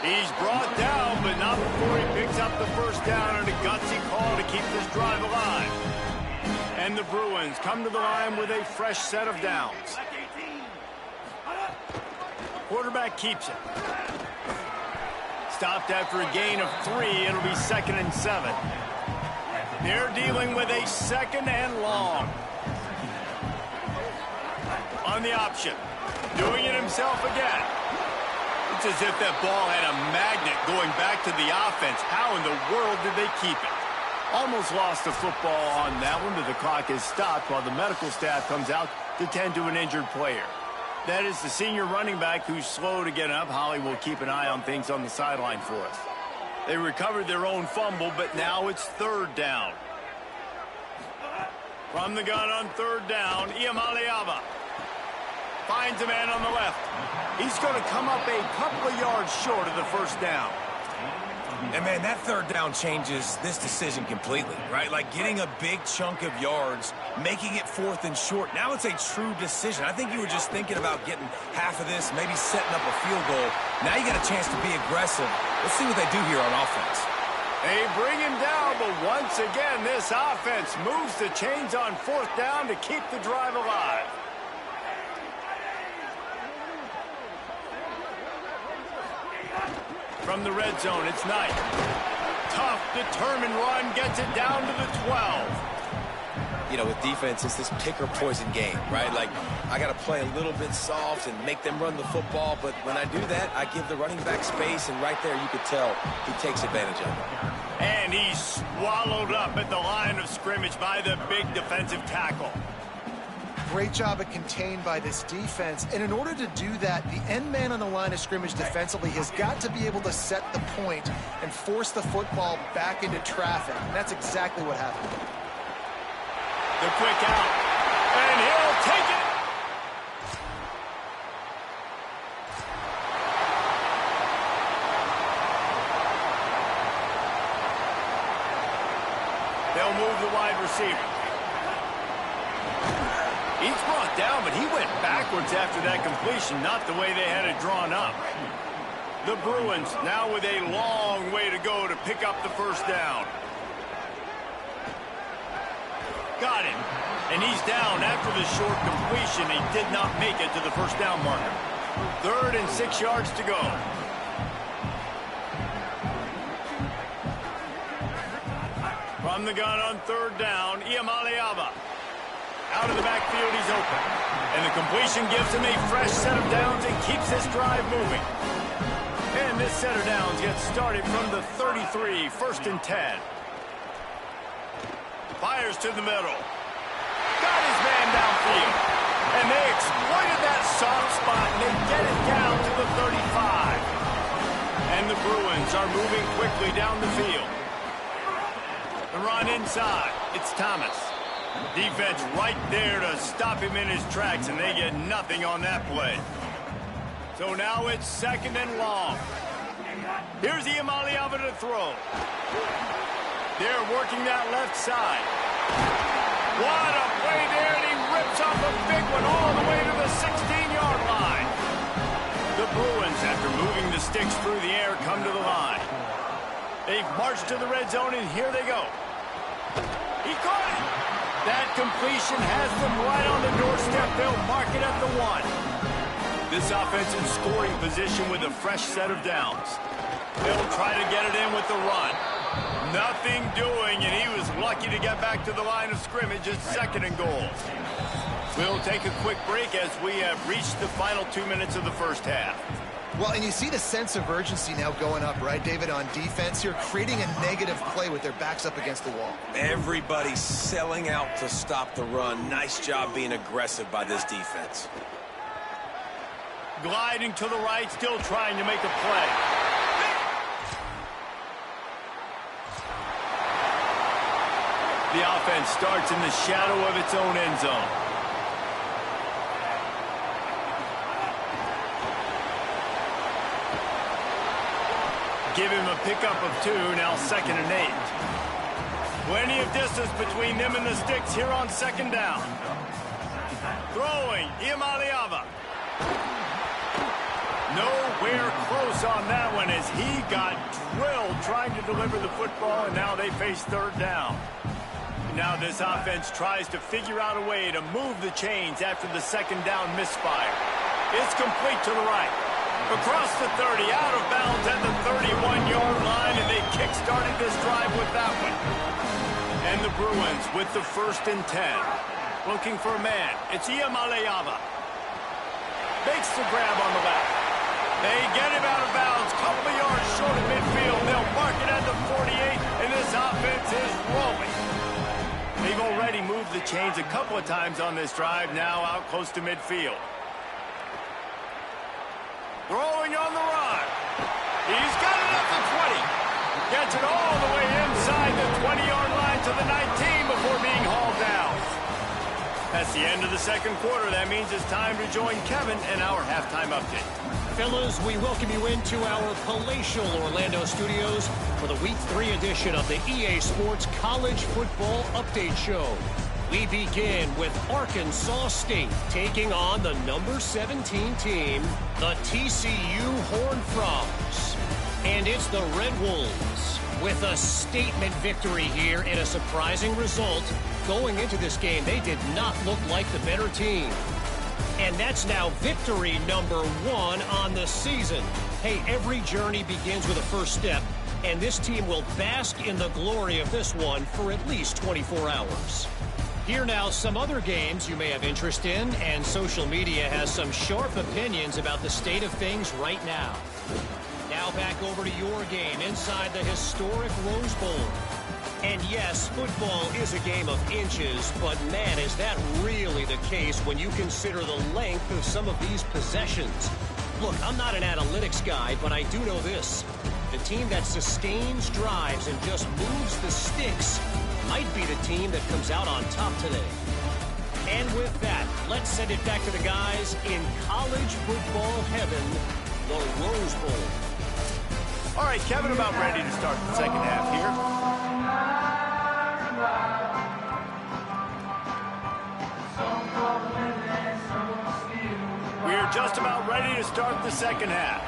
He's brought down, but not before he picks up the first down and a gutsy call to keep this drive alive. And the Bruins come to the line with a fresh set of downs. Quarterback keeps it. Stopped after a gain of 3. It'll be 2nd and 7. They're dealing with a 2nd and long. On the option. Doing it himself again. It's as if that ball had a magnet going back to the offense. How in the world did they keep it? Almost lost the football on that one, but the clock is stopped while the medical staff comes out to tend to an injured player. That is the senior running back who's slow to get up. Holly will keep an eye on things on the sideline for us. They recovered their own fumble, but now it's 3rd down. From the gun on 3rd down, Iamaleava finds a man on the left. He's going to come up a couple of yards short of the first down. And, man, that 3rd down changes this decision completely, right? Like getting a big chunk of yards, making it 4th and short. Now it's a true decision. I think you were just thinking about getting half of this, maybe setting up a field goal. Now you got a chance to be aggressive. Let's see what they do here on offense. They bring him down, but once again, this offense moves the chains on 4th down to keep the drive alive. From the red zone, it's Knight. Tough, determined run, gets it down to the 12. You know, with defense, it's this pick or poison game, right? Like, I got to play a little bit soft and make them run the football, but when I do that, I give the running back space, and right there you could tell he takes advantage of it. And he's swallowed up at the line of scrimmage by the big defensive tackle. Great job at contained by this defense. And in order to do that, the end man on the line of scrimmage defensively has got to be able to set the point and force the football back into traffic. And that's exactly what happened. The quick out. And he'll take it. They'll move the wide receiver. He's brought down, but he went backwards after that completion, not the way they had it drawn up. The Bruins now with a long way to go to pick up the first down. Got him. And he's down after the short completion. He did not make it to the first down marker. 3rd and 6 yards to go. From the gun on 3rd down, Ncaa. Out of the backfield, he's open. And the completion gives him a fresh set of downs and keeps this drive moving. And this set of downs gets started from the 33, 1st and 10. Fires to the middle. Got his man downfield. And they exploited that soft spot, and they get it down to the 35. And the Bruins are moving quickly down the field. The run inside. It's Thomas. Defense right there to stop him in his tracks, and they get nothing on that play. So now it's 2nd and long. Here's Ncaa to throw. They're working that left side. What a play there, and he rips off a big one all the way to the 16-yard line. The Bruins, after moving the sticks through the air, come to the line. They've marched to the red zone, and here they go. He caught it. That completion has them right on the doorstep. They'll mark it at the 1. This offense in scoring position with a fresh set of downs. They'll try to get it in with the run. Nothing doing, and he was lucky to get back to the line of scrimmage at 2nd and goal. We'll take a quick break as we have reached the final 2 minutes of the first half. Well, and you see the sense of urgency now going up, right, David, on defense here, creating a negative play with their backs up against the wall. Everybody's selling out to stop the run. Nice job being aggressive by this defense. Gliding to the right, still trying to make a play. The offense starts in the shadow of its own end zone. Give him a pickup of 2, now 2nd and 8. Plenty of distance between them and the sticks here on 2nd down. Throwing, Ncaa. Nowhere close on that one as he got drilled trying to deliver the football, and now they face 3rd down. Now this offense tries to figure out a way to move the chains after the 2nd down misfire. It's complete to the right. Across the 30, out of bounds at the 31-yard line, and they kick-started this drive with that one. And the Bruins with the 1st and 10. Looking for a man. It's Ncaa. Makes the grab on the back. They get him out of bounds, couple of yards short of midfield. They'll mark it at the 48, and this offense is rolling. They've already moved the chains a couple of times on this drive, now out close to midfield. Throwing on the run. He's got it at the 20. Gets it all the way inside the 20-yard line to the 19 before being hauled down. That's the end of the 2nd quarter. That means it's time to join Kevin in our halftime update. Fellas, we welcome you into our palatial Orlando studios for the Week 3 edition of the EA Sports College Football Update Show. We begin with Arkansas State taking on the number 17 team, the TCU Horned Frogs. And it's the Red Wolves with a statement victory here in a surprising result. Going into this game, they did not look like the better team. And that's now victory number 1 on the season. Hey, every journey begins with a first step, and this team will bask in the glory of this one for at least 24 hours. Here now some other games you may have interest in, and social media has some sharp opinions about the state of things right now. Now back over to your game inside the historic Rose Bowl. And yes, football is a game of inches, but man, is that really the case when you consider the length of some of these possessions. Look, I'm not an analytics guy, but I do know this. The team that sustains drives and just moves the sticks might be the team that comes out on top today. And with that, let's send it back to the guys in college football heaven, the Rose Bowl. All right, Kevin, about ready to start the second half here. We're just about ready to start the second half.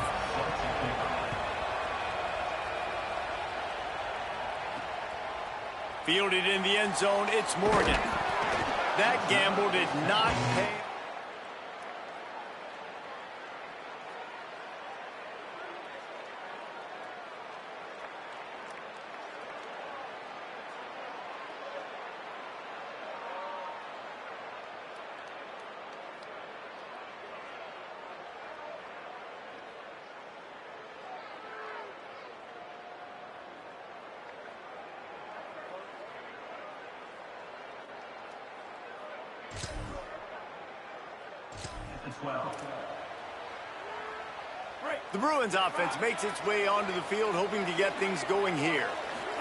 Fielded in the end zone, it's Morgan. That gamble did not pay. The Bruins offense makes its way onto the field, hoping to get things going here.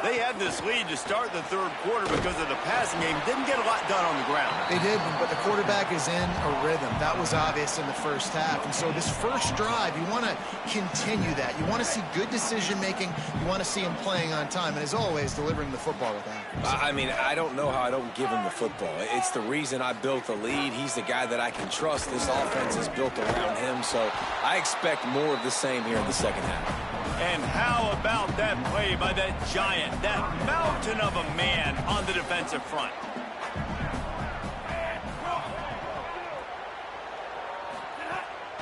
They had this lead to start the third quarter because of the passing game. Didn't get a lot done on the ground. They didn't, but the quarterback is in a rhythm. That was obvious in the first half. And so this first drive, you want to continue that. You want to see good decision-making. You want to see him playing on time. And as always, delivering the football with accuracy. I mean, I don't know how I don't give him the football. It's the reason I built the lead. He's the guy that I can trust. This offense is built around him. So I expect more of the same here in the second half. And how about that play by that giant, that mountain of a man on the defensive front?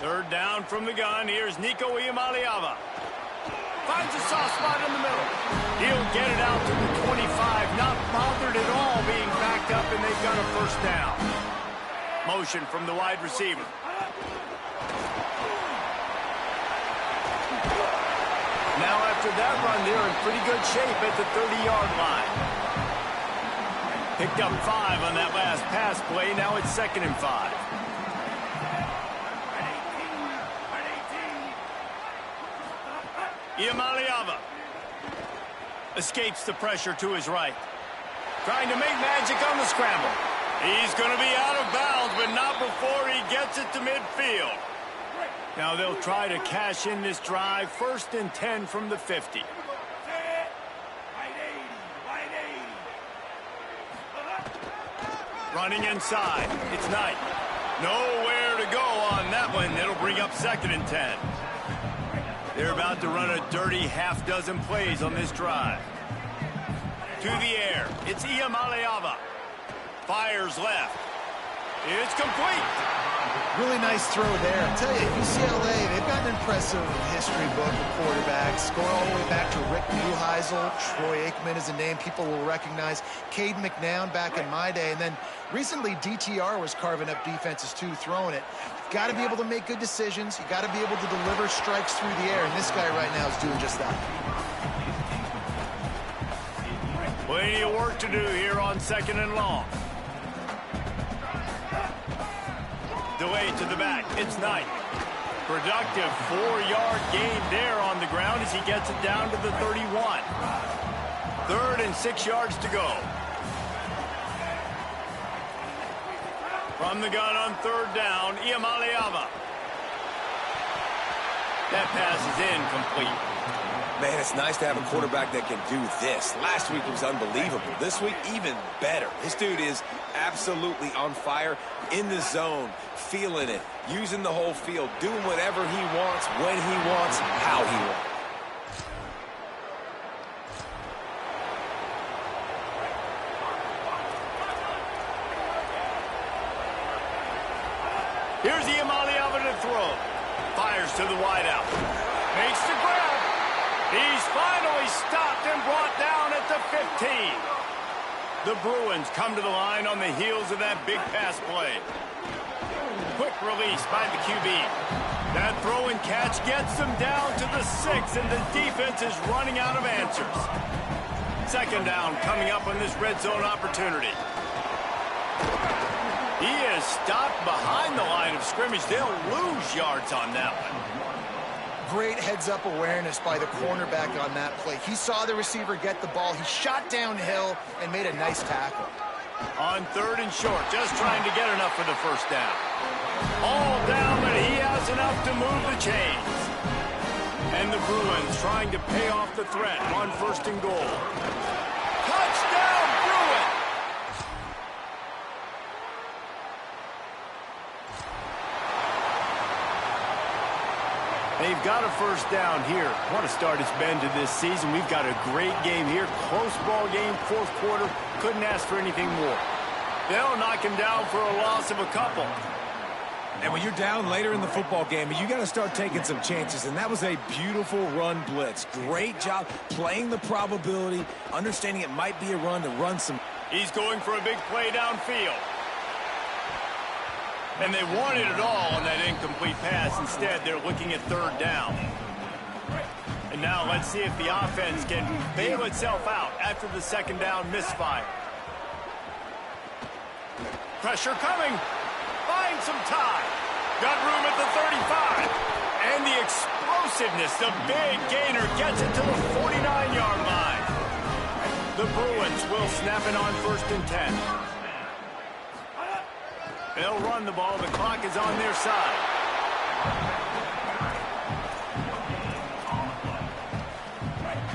Third down from the gun. Here's Ncaa. Finds a soft spot in the middle. He'll get it out to the 25. Not bothered at all being backed up, and they've got a first down. Motion from the wide receiver. Now after that run, they're in pretty good shape at the 30-yard line. Picked up 5 on that last pass play. Now it's 2nd and 5. Ncaa escapes the pressure to his right. Trying to make magic on the scramble. He's going to be out of bounds, but not before he gets it to midfield. Now they'll try to cash in this drive. 1st and 10 from the 50. Running inside. It's Knight. Nowhere to go on that one. It'll bring up 2nd and 10. They're about to run a dirty half-dozen plays on this drive. To the air. It's Ncaa. Fires left. It's complete. Really nice throw there. I tell you, UCLA, they've got an impressive history book of quarterbacks. Going all the way back to Rick Neuheisel. Troy Aikman is a name people will recognize. Cade McNown back in my day. And then recently, DTR was carving up defenses too, throwing it. You've got to be able to make good decisions. You've got to be able to deliver strikes through the air. And this guy right now is doing just that. Plenty of work to do here on 2nd and long. Delay to the back. It's Knight. Productive 4-yard gain there on the ground as he gets it down to the 31. 3rd and 6 yards to go. From the gun on 3rd down, Ncaa. That pass is incomplete. Man, it's nice to have a quarterback that can do this. Last week was unbelievable. This week, even better. This dude is absolutely on fire, in the zone, feeling it, using the whole field, doing whatever he wants, when he wants, how he wants. Here's Ncaa to throw. Fires to the wideout. Makes the grab. He's finally stopped and brought down at the 15. The Bruins come to the line on the heels of that big pass play. Quick release by the QB. That throw and catch gets them down to the 6, and the defense is running out of answers. 2nd down coming up on this red zone opportunity. He is stopped behind the line of scrimmage. They'll lose yards on that one. Great heads-up awareness by the cornerback on that play. He saw the receiver get the ball. He shot downhill and made a nice tackle. On 3rd and short, just trying to get enough for the first down. All down, but he has enough to move the chains. And the Bruins trying to pay off the threat on 1st and goal. Touchdown, Bruins! They've got a first down here. What a start it's been to this season. We've got a great game here. Close ball game, 4th quarter. Couldn't ask for anything more. They'll knock him down for a loss of a couple. And when you're down later in the football game, you got to start taking some chances. And that was a beautiful run blitz. Great job playing the probability, understanding it might be a run to run some. He's going for a big play downfield. And they wanted it all on that incomplete pass. Instead, they're looking at third down. And now let's see if the offense can bail itself out after the second down misfire. Pressure coming. Find some time. Got room at the 35. And the explosiveness, the big gainer gets it to the 49-yard line. The Bruins will snap it on 1st and 10. They'll run the ball. The clock is on their side.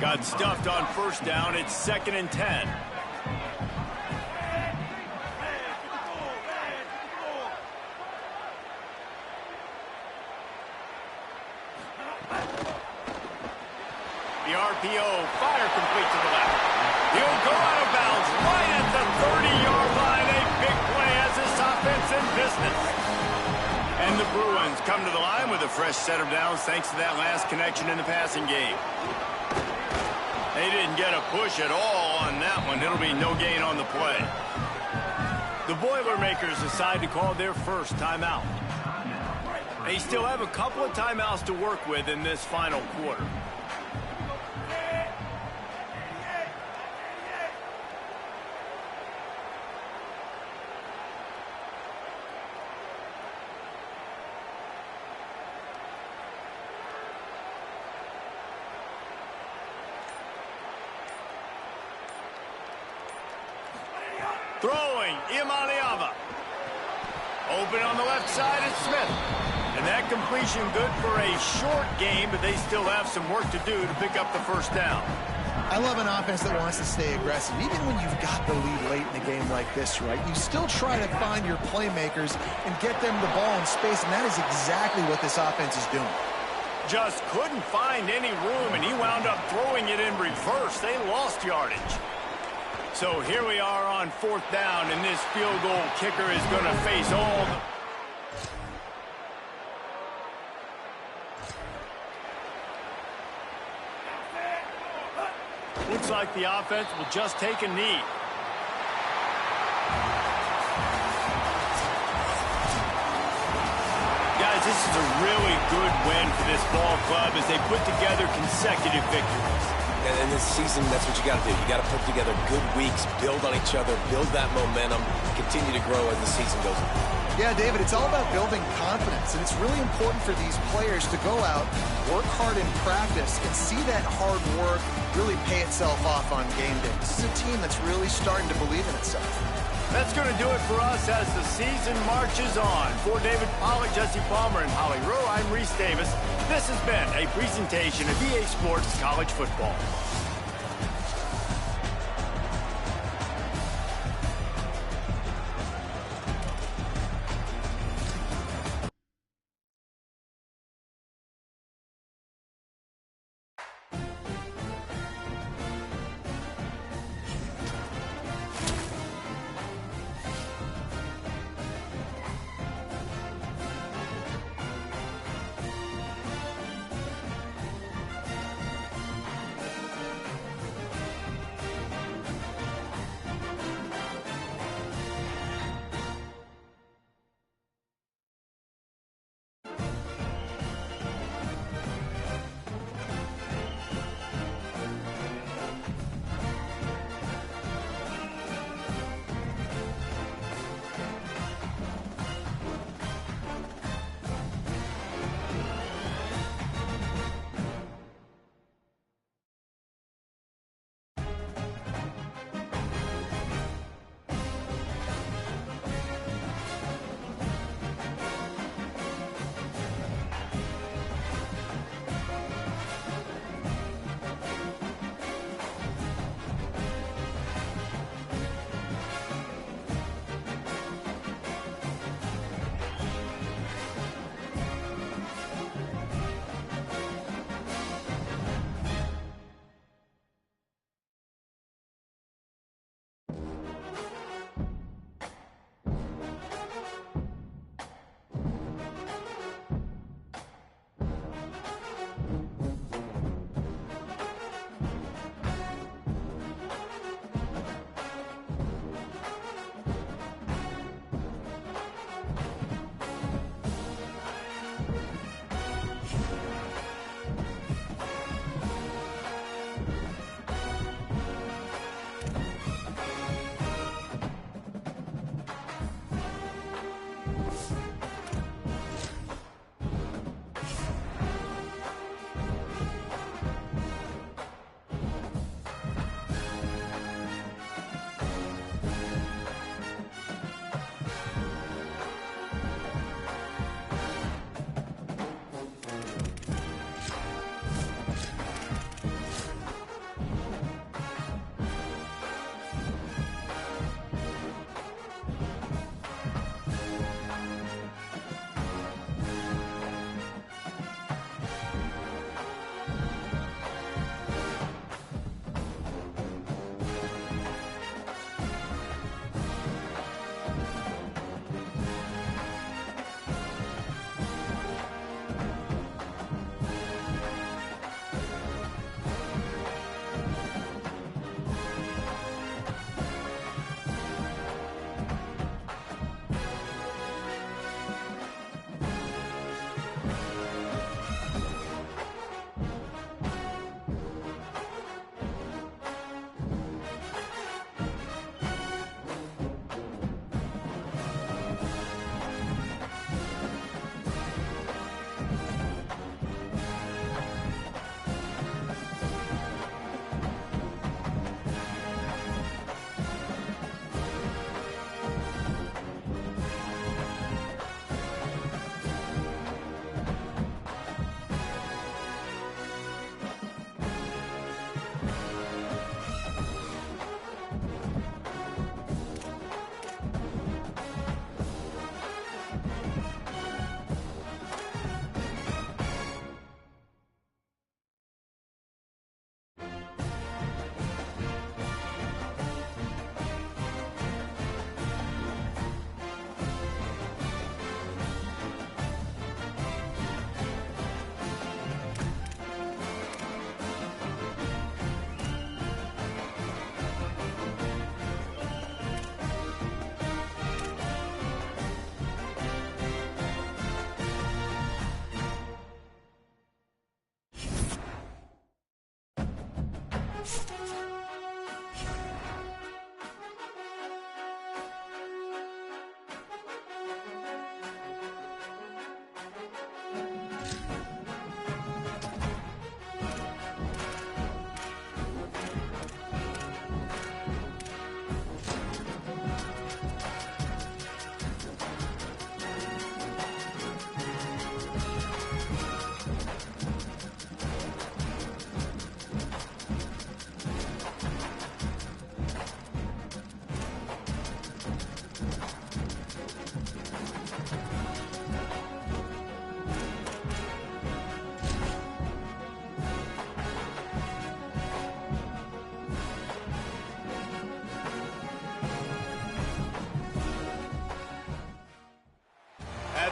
Got stuffed on 1st down. It's 2nd and 10. The RPO, fire complete to the left. He'll go out of bounds right at the 30-yard line. A big play as this offense in business. And the Bruins come to the line with a fresh set of downs thanks to that last connection in the passing game. They didn't get a push at all on that one. It'll be no gain on the play. The Boilermakers decide to call their first timeout. They still have a couple of timeouts to work with in this final quarter. Throwing, Ncaa. Open on the left side is Smith. And that completion good for a short game, but they still have some work to do to pick up the 1st down. I love an offense that wants to stay aggressive. Even when you've got the lead late in a game like this, right, you still try to find your playmakers and get them the ball in space, and that is exactly what this offense is doing. Just couldn't find any room, and he wound up throwing it in reverse. They lost yardage. So here we are on 4th down, and this field goal kicker is going to face all the... Looks like the offense will just take a knee. Guys, this is a really good win for this ball club as they put together consecutive victories. And in this season, that's what you got to do. You got to put together good weeks, build on each other, build that momentum, continue to grow as the season goes on. Yeah, David, it's all about building confidence, and it's really important for these players to go out, work hard in practice, and see that hard work really pay itself off on game day. This is a team that's really starting to believe in itself. That's going to do it for us as the season marches on. For David Pollack, Jesse Palmer, and Holly Rowe, I'm Reese Davis. This has been a presentation of EA Sports College Football.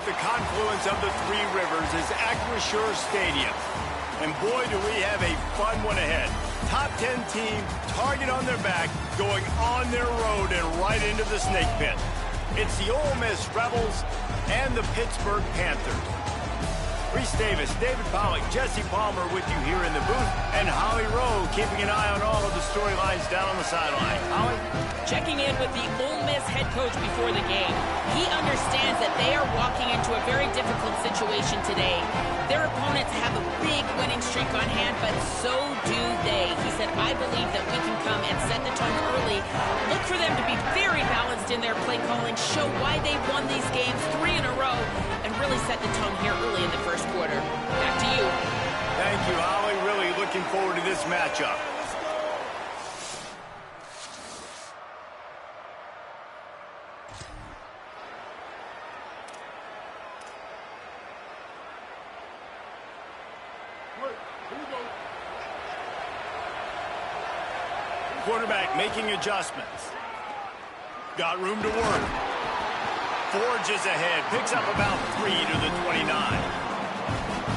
at the confluence of the three rivers is Acrisure Stadium. And boy, do we have a fun one ahead. Top 10 team, target on their back, going on their road and right into the snake pit. It's the Ole Miss Rebels and the Pittsburgh Panthers. Reese Davis, David Pollack, Jesse Palmer with you here in the booth, and Holly Rowe keeping an eye on all of the storylines down on the sideline. Holly? Checking in with the Ole Miss head coach before the game. He understands that they are walking into a very difficult situation today. Their opponents have a big winning streak on hand, but so do they. He said, I believe that we can come and set the tone early. Look for them to be very balanced in their play calling, show why they won these games 3 in a row, and really set the tone here early in the first quarter. Back to you. Thank you, Holly. Really looking forward to this matchup. Quarterback making adjustments. Got room to work. Forges ahead. Picks up about 3 to the 29.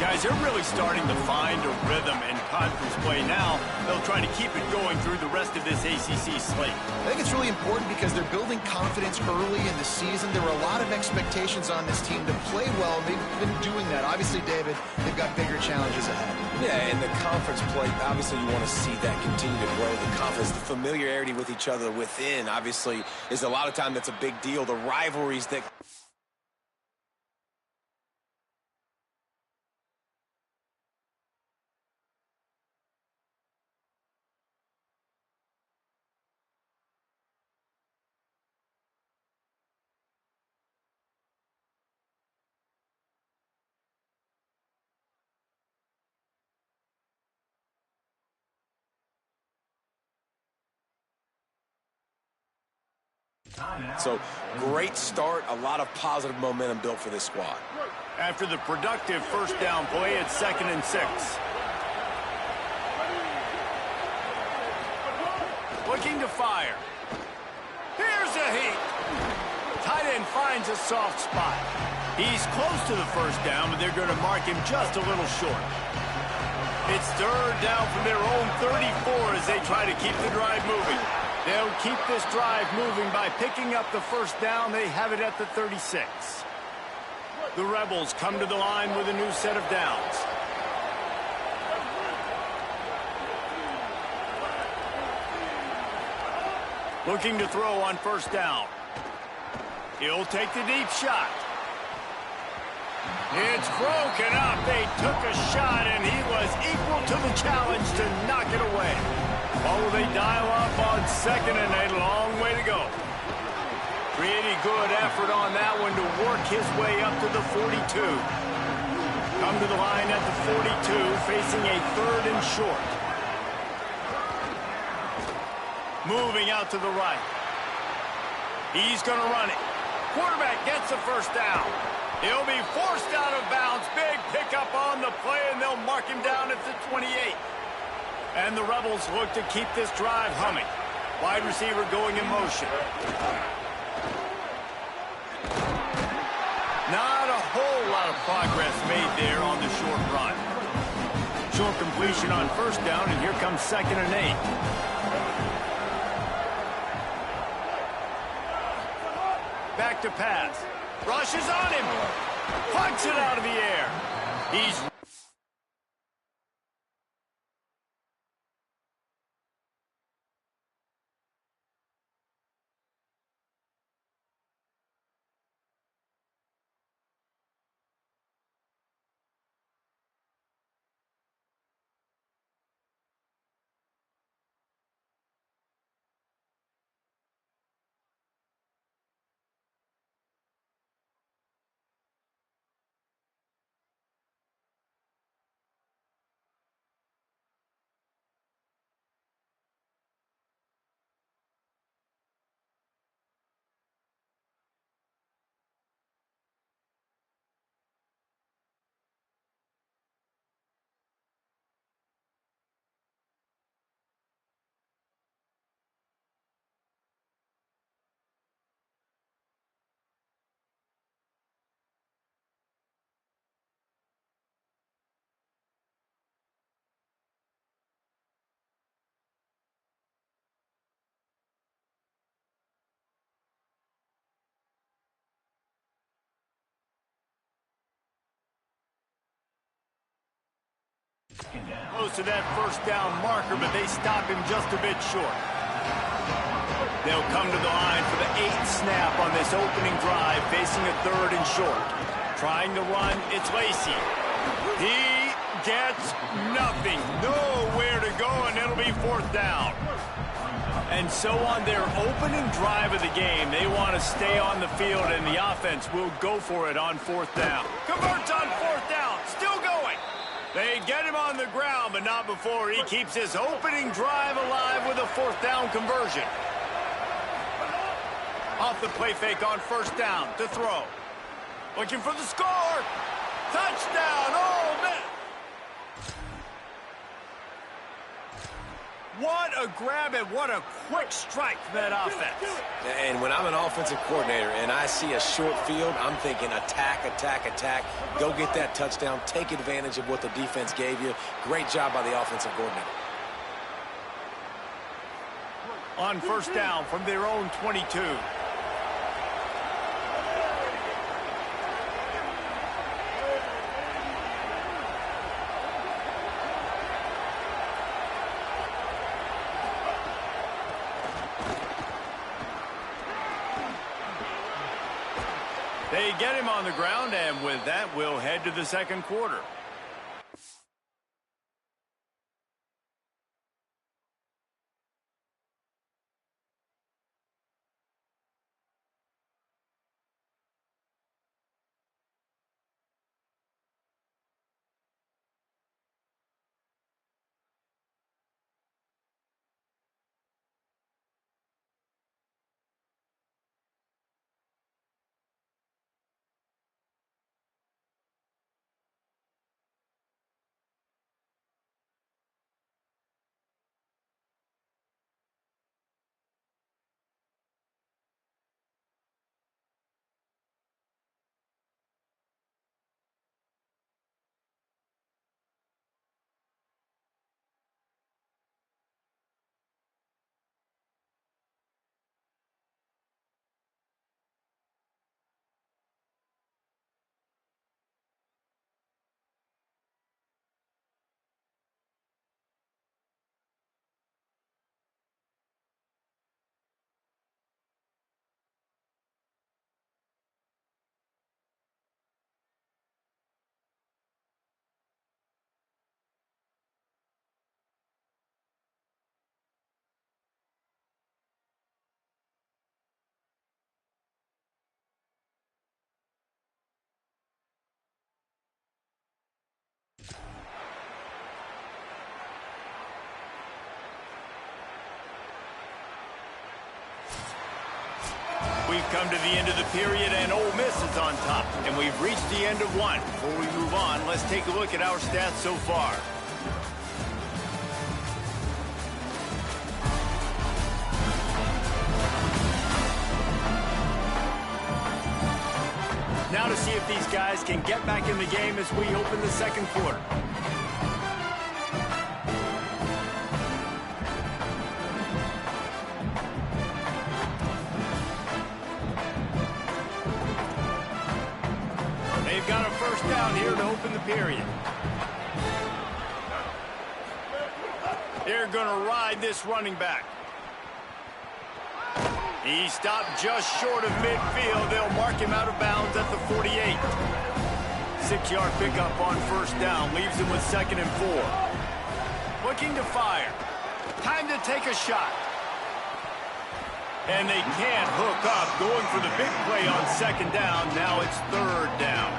Guys, they're really starting to find a rhythm in conference play now. They'll try to keep it going through the rest of this ACC slate. I think it's really important because they're building confidence early in the season. There were a lot of expectations on this team to play well, and they've been doing that. Obviously, David, they've got bigger challenges ahead. Yeah, in the conference play, obviously you want to see that continue to grow. The confidence, the familiarity with each other within, obviously, is a lot of time that's a big deal. The rivalries that... So, great start, a lot of positive momentum built for this squad. After the productive first down play, it's 2nd and 6. Looking to fire. Here's a heat. Tight end finds a soft spot. He's close to the first down, but they're going to mark him just a little short. It's 3rd down from their own 34 as they try to keep the drive moving. They'll keep this drive moving by picking up the first down. They have it at the 36. The Rebels come to the line with a new set of downs. Looking to throw on first down. He'll take the deep shot. It's broken up. They took a shot, and he was equal to the challenge to knock it away. Or will they dial up on 2nd and a long way to go? Pretty good effort on that one to work his way up to the 42. Come to the line at the 42, facing a 3rd and short. Moving out to the right. He's going to run it. Quarterback gets the first down. He'll be forced out of bounds. Big pickup on the play, and they'll mark him down at the 28. And the Rebels look to keep this drive humming. Wide receiver going in motion. Not a whole lot of progress made there on the short run. Short completion on first down, and here comes 2nd and 8. Back to pass. Rushes on him. Punts it out of the air. He's... Close to that first down marker, but they stop him just a bit short. They'll come to the line for the 8th snap on this opening drive, facing a 3rd and short. Trying to run, it's Lacey. He gets nothing. Nowhere to go, and it'll be 4th down. And so on their opening drive of the game, they want to stay on the field, and the offense will go for it on 4th down. Converts on 4th down, still going. They get him on the ground, but not before he keeps his opening drive alive with a 4th down conversion. Off the play fake on 1st down to throw. Looking for the score. Touchdown, Ole Miss. What a grab and what a quick strike from that offense. And when I'm an offensive coordinator and I see a short field, I'm thinking attack, attack, attack. Go get that touchdown. Take advantage of what the defense gave you. Great job by the offensive coordinator. On 1st down from their own 22. They get him on the ground, and with that, we'll head to the 2nd quarter. We've come to the end of the period, and Ole Miss is on top. And we've reached the end of one. Before we move on, let's take a look at our stats so far. Now to see if these guys can get back in the game as we open the 2nd quarter. They've got a 1st down here to open the period. They're going to ride this running back. He stopped just short of midfield. They'll mark him out of bounds at the 48. 6-yard pickup on 1st down. Leaves him with 2nd and 4. Looking to fire. Time to take a shot. And they can't hook up. Going for the big play on 2nd down. Now it's 3rd down.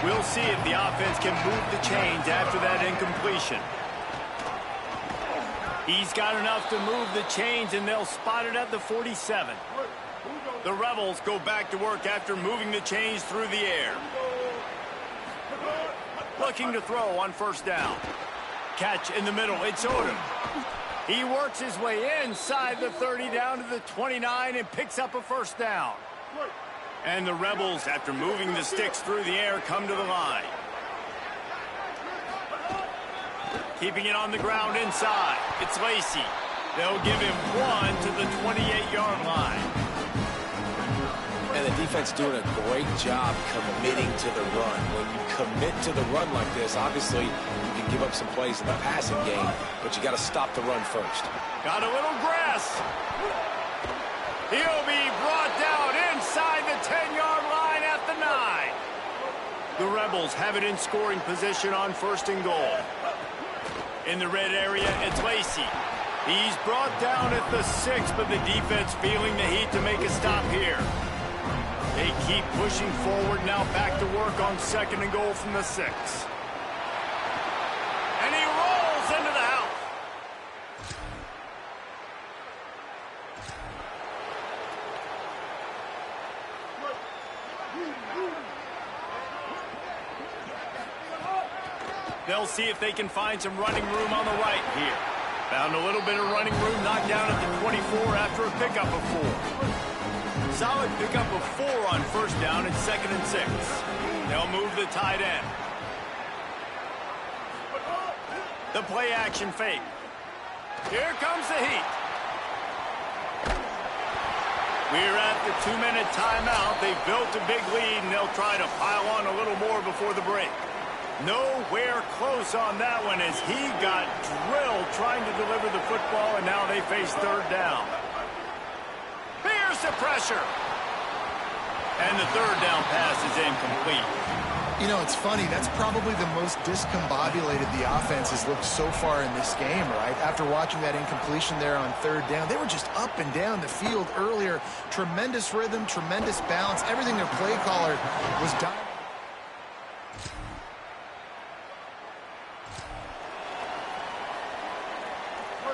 We'll see if the offense can move the chains after that incompletion. He's got enough to move the chains, and they'll spot it at the 47. The Rebels go back to work after moving the chains through the air. Looking to throw on 1st down. Catch in the middle. It's Odom. He works his way inside the 30 down to the 29 and picks up a 1st down. And the Rebels, after moving the sticks through the air, come to the line. Keeping it on the ground inside. It's Lacey. They'll give him 1 to the 28-yard line. And the defense doing a great job committing to the run. When you commit to the run like this, obviously you can give up some plays in the passing game, but you got to stop the run first. Got a little grass. He'll be brought down inside the 10-yard line at the 9. The Rebels have it in scoring position on 1st and goal. In the red area, it's Lacey. He's brought down at the 6, but the defense feeling the heat to make a stop here. They keep pushing forward, now back to work on 2nd and goal from the 6. And he rolls into the house. They'll see if they can find some running room on the right here. Found a little bit of running room, knocked down at the 24 after a pickup of 4. Solid pickup of 4 on 1st down and 2nd and 6. They'll move the tight end. The play action fake. Here comes the heat. We're at the 2-minute timeout. They've built a big lead, and they'll try to pile on a little more before the break. Nowhere close on that one as he got drilled trying to deliver the football, and now they face 3rd down. Here's the pressure. And the 3rd down pass is incomplete. You know, it's funny. That's probably the most discombobulated the offense has looked so far in this game, right? After watching that incompletion there on 3rd down, they were just up and down the field earlier. Tremendous rhythm, tremendous balance. Everything their play caller was done.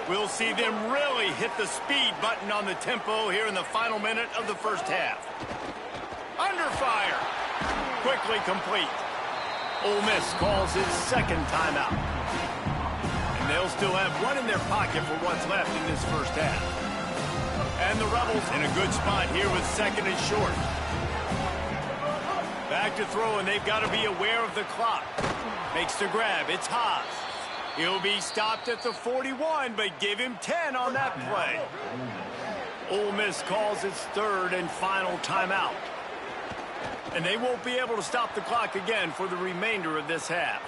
We'll see them really hit the speed button on the tempo here in the final minute of the 1st half. Under fire. Quickly complete. Ole Miss calls his 2nd timeout. And they'll still have one in their pocket for what's left in this 1st half. And the Rebels in a good spot here with 2nd and short. Back to throw, and they've got to be aware of the clock. Makes the grab. It's Haas. He'll be stopped at the 41, but give him 10 on that play. Ole Miss calls its 3rd and final timeout. And they won't be able to stop the clock again for the remainder of this half.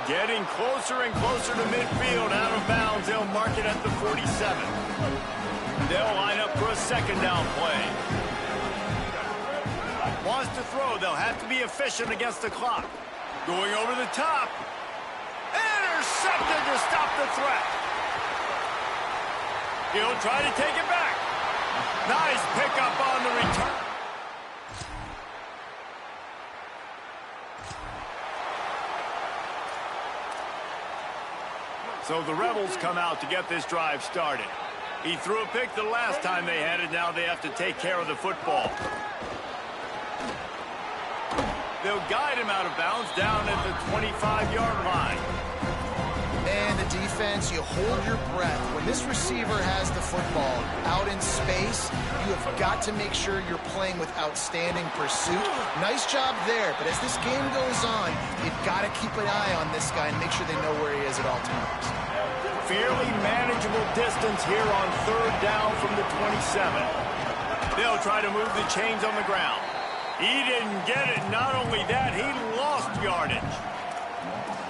Getting closer and closer to midfield, out of bounds. They'll mark it at the 47. They'll line up for a 2nd down play. Wants to throw. They'll have to be efficient against the clock. Going over the top. Intercepted to stop the threat. He'll try to take it back. Nice pickup on the return. So the Rebels come out to get this drive started. He threw a pick the last time they had it. Now they have to take care of the football. They'll guide him out of bounds down at the 25-yard line. And the defense, you hold your breath. When this receiver has the football out in space, you have got to make sure you're playing with outstanding pursuit. Nice job there, but as this game goes on, you've got to keep an eye on this guy and make sure they know where he is at all times. Fairly manageable distance here on 3rd down from the 27. They'll try to move the chains on the ground. He didn't get it. Not only that, he lost yardage.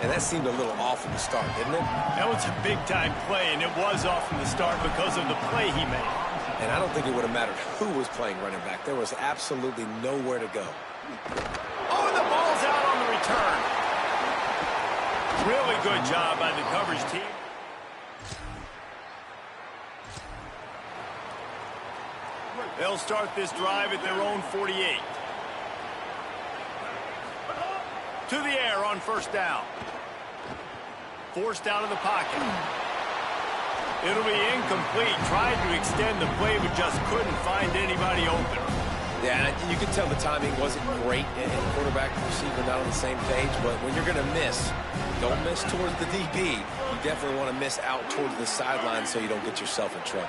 And that seemed a little off from the start, didn't it? That was a big-time play, and it was off from the start because of the play he made. And I don't think it would have mattered who was playing running back. There was absolutely nowhere to go. Oh, and the ball's out on the return. Really good job by the coverage team. They'll start this drive at their own 48. To the air on 1st down. Forced out of the pocket. It'll be incomplete. Tried to extend the play, but just couldn't find anybody open. Yeah, you can tell the timing wasn't great, and quarterback and receiver not on the same page, but when you're going to miss, don't miss towards the DB. You definitely want to miss out towards the sideline so you don't get yourself in trouble.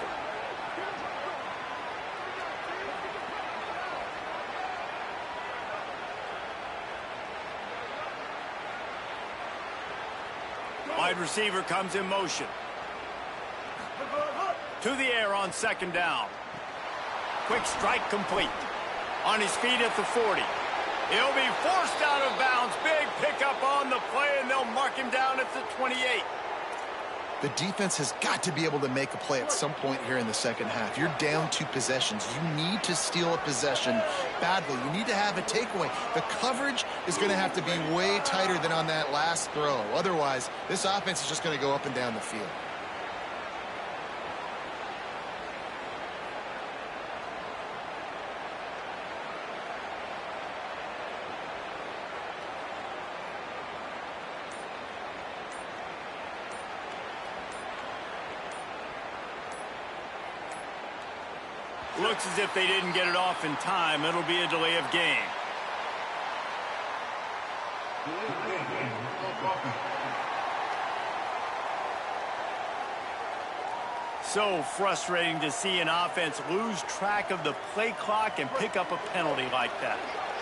Wide receiver comes in motion. To the air on 2nd down. Quick strike complete. On his feet at the 40. He'll be forced out of bounds. Big pickup on the play, and they'll mark him down at the 28. The defense has got to be able to make a play at some point here in the second half. You're down 2 possessions. You need to steal a possession badly. You need to have a takeaway. The coverage is going to have to be way tighter than on that last throw. Otherwise, this offense is just going to go up and down the field. Looks as if they didn't get it off in time. It'll be a delay of game. So frustrating to see an offense lose track of the play clock and pick up a penalty like that.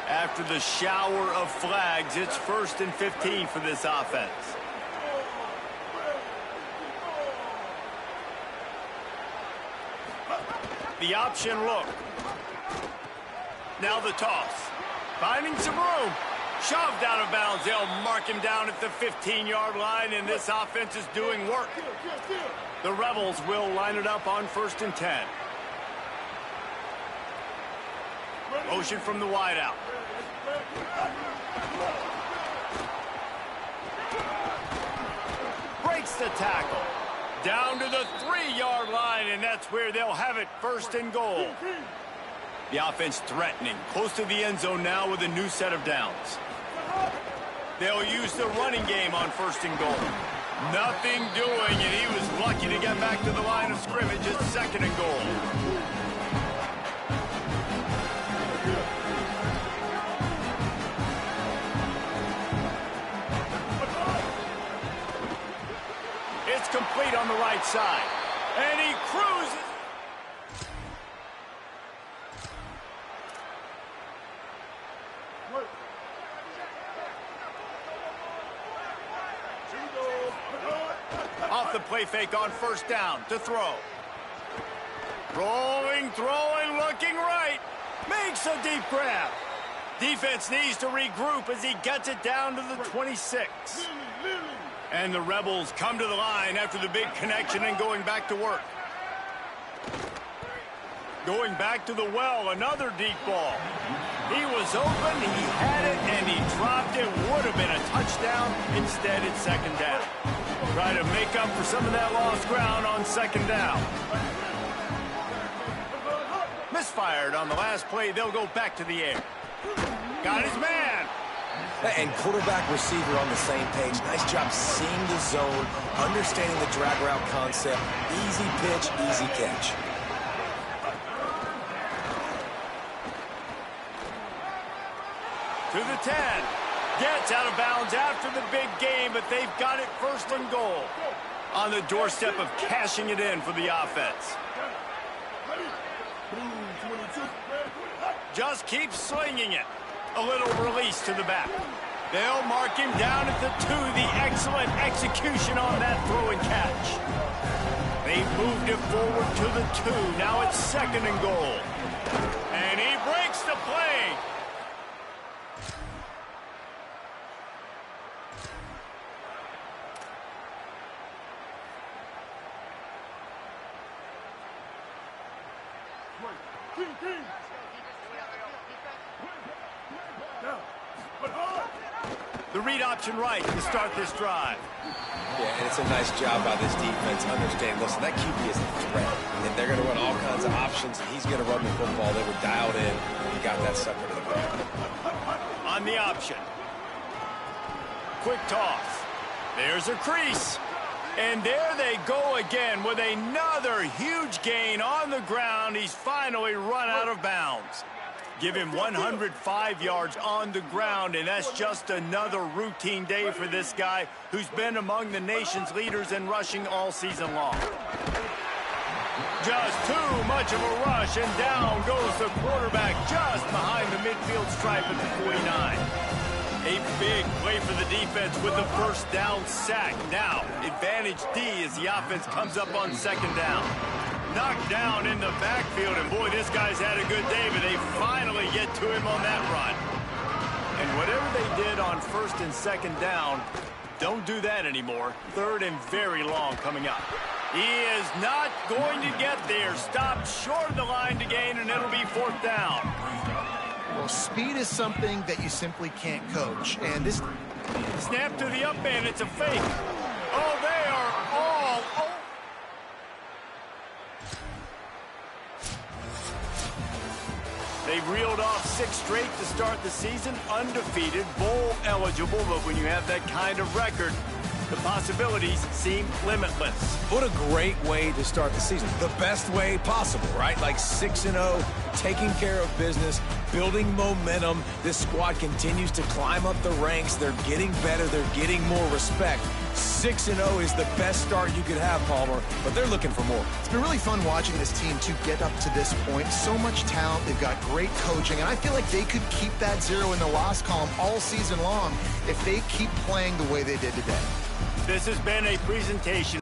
After the shower of flags, it's 1st and 15 for this offense. The option look. Now the toss. Finding some room. Shoved out of bounds. They'll mark him down at the 15-yard line, and this offense is doing work. The Rebels will line it up on 1st and 10. Motion from the wideout. Breaks the tackle. Down to the 3-yard line, and that's where they'll have it, 1st and goal. The offense threatening, close to the end zone now with a new set of downs. They'll use the running game on 1st and goal. Nothing doing, and he was lucky to get back to the line of scrimmage at 2nd and goal. It's complete on the right side, and he cruises. Off the play fake on 1st down to throw. Rolling, throwing, looking right. Makes a deep grab. Defense needs to regroup as he gets it down to the 26. And the Rebels come to the line after the big connection and going back to work. Going back to the well, another deep ball. He was open, he had it, and he dropped it. Would have been a touchdown. Instead, it's 2nd down. Try to make up for some of that lost ground on 2nd down. Misfired on the last play. They'll go back to the air. Got his man. And quarterback receiver on the same page. Nice job seeing the zone, understanding the drag route concept. Easy pitch, easy catch. To the 10. Gets out of bounds after the big game, but they've got it 1st and goal. On the doorstep of cashing it in for the offense. Just keep slinging it. A little release to the back. They'll mark him down at the 2. The excellent execution on that throw and catch. They moved it forward to the 2. Now it's 2nd and goal. And he breaks the play. The read option right to start this drive. Yeah, and it's a nice job by this defense. Understand, listen, that QB is a threat. And they're going to run all kinds of options, and he's going to run the football. They were dialed in. He got that sucker to the ground. On the option. Quick toss. There's a crease. And there they go again with another huge gain on the ground. He's finally run out of bounds. Give him 105 yards on the ground, and that's just another routine day for this guy who's been among the nation's leaders in rushing all season long. Just too much of a rush, and down goes the quarterback just behind the midfield stripe at the 49. A big play for the defense with the 1st down sack. Now, advantage D as the offense comes up on 2nd down. Knocked down in the backfield, and boy, this guy's had a good day, but they finally get to him on that run. And whatever they did on first and second down, don't do that anymore. Third and very long coming up. He is not going to get there. Stopped short of the line to gain, and it'll be fourth down. Well, speed is something that you simply can't coach. And this snap to the up end. It's a fake. Oh, they are all over. They've reeled off 6 straight to start the season, undefeated, bowl eligible, but when you have that kind of record, the possibilities seem limitless. What a great way to start the season. The best way possible, right? Like 6-0, taking care of business, building momentum. This squad continues to climb up the ranks. They're getting better. They're getting more respect. 6-0 is the best start you could have, Palmer, but they're looking for more. It's been really fun watching this team to get up to this point. So much talent. They've got great coaching, and I feel like they could keep that 0 in the loss column all season long if they keep playing the way they did today. This has been a presentation.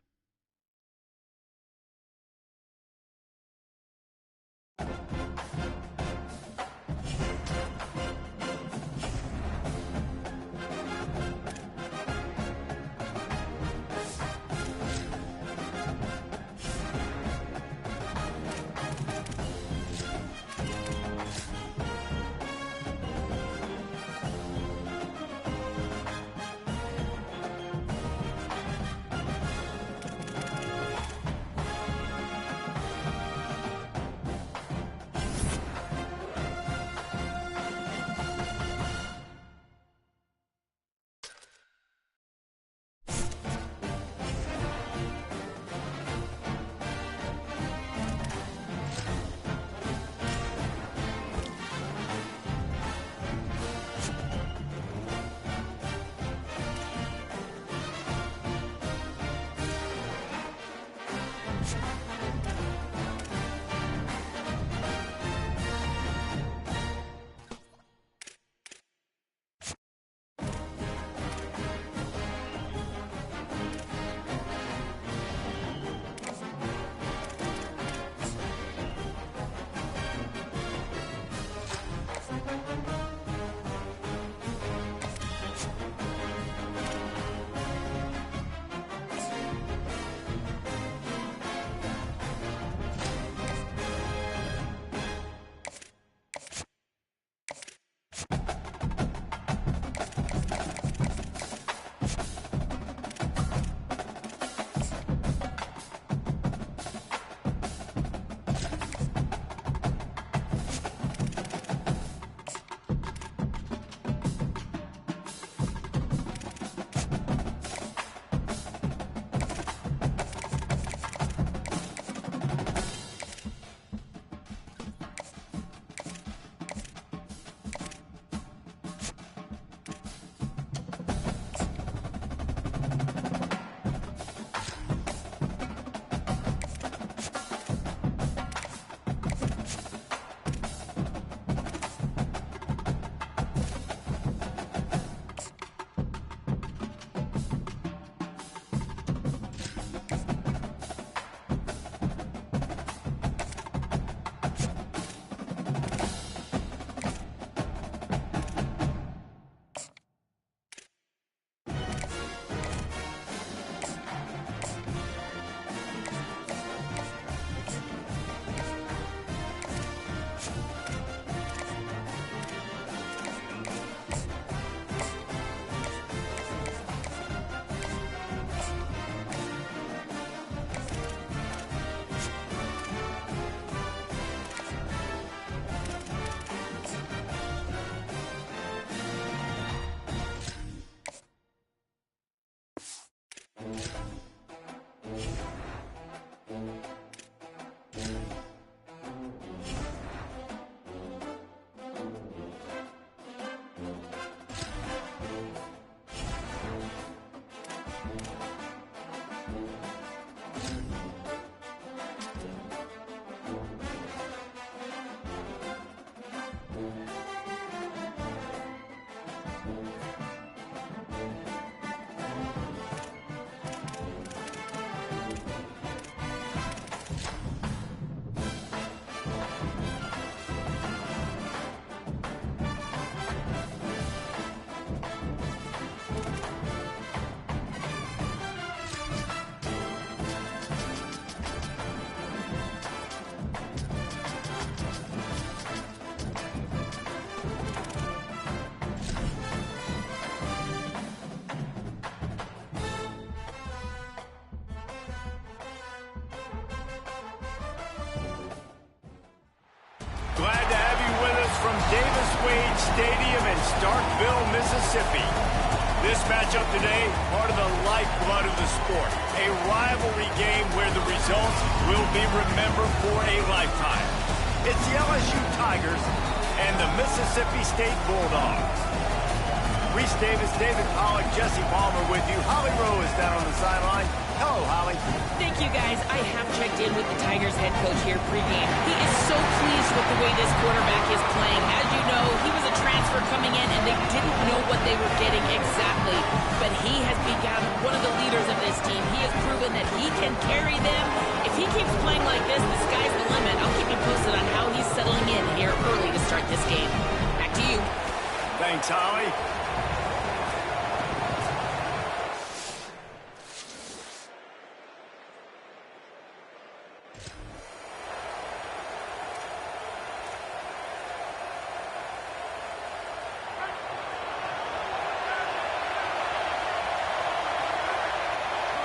from Davis Wade Stadium in Starkville, Mississippi. This matchup today, part of the lifeblood of the sport. A rivalry game where the results will be remembered for a lifetime. It's the LSU Tigers and the Mississippi State Bulldogs. Reese Davis, David Pollack, Jesse Palmer with you. Holly Rowe is down on the sideline. Hello, Holly. Thank you, guys. I have checked in with the Tigers head coach here pregame. He is so pleased with the way this quarterback is playing. As you know, he was a transfer coming in, and they didn't know what they were getting exactly. But he has become one of the leaders of this team. He has proven that he can carry them. If he keeps playing like this, the sky's the limit. I'll keep you posted on how he's settling in here early to start this game. Back to you. Thanks, Holly.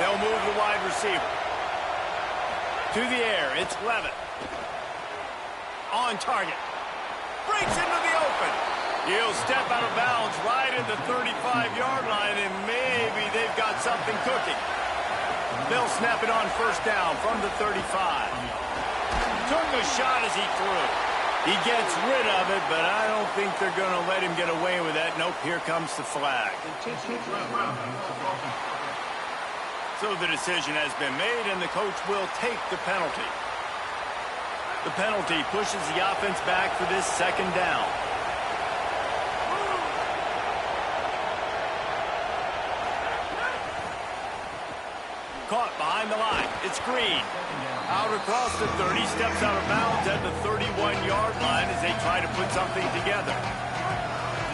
They'll move the wide receiver. To the air, it's Levitt. On target. Breaks into the open. He'll step out of bounds right at the 35-yard line, and maybe they've got something cooking. They'll snap it on first down from the 35. Took a shot as he threw. He gets rid of it, but I don't think they're going to let him get away with that. Nope, here comes the flag. So the decision has been made, and the coach will take the penalty. The penalty pushes the offense back for this second down. Caught behind the line. It's Green. Out across the 30, steps out of bounds at the 31-yard line as they try to put something together.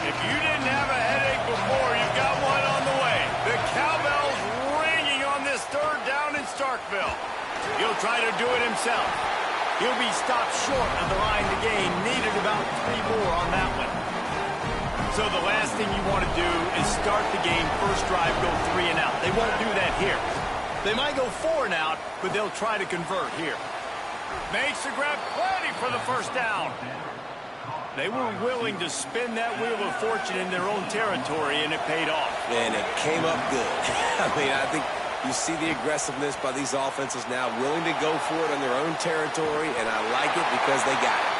If you didn't have a headache before, you've got one on the way. The cowbell's ringing on this third down in Starkville. He'll try to do it himself. He'll be stopped short of the line to gain. Needed about 3 more on that one. So the last thing you want to do is start the game, first drive, go 3 and out. They won't do that here. They might go 4 and out, but they'll try to convert here. Makes the grab, plenty for the first down. They were willing to spin that wheel of fortune in their own territory, and it paid off. And it came up good. I mean, I think you see the aggressiveness by these offenses now, willing to go for it on their own territory, and I like it because they got it.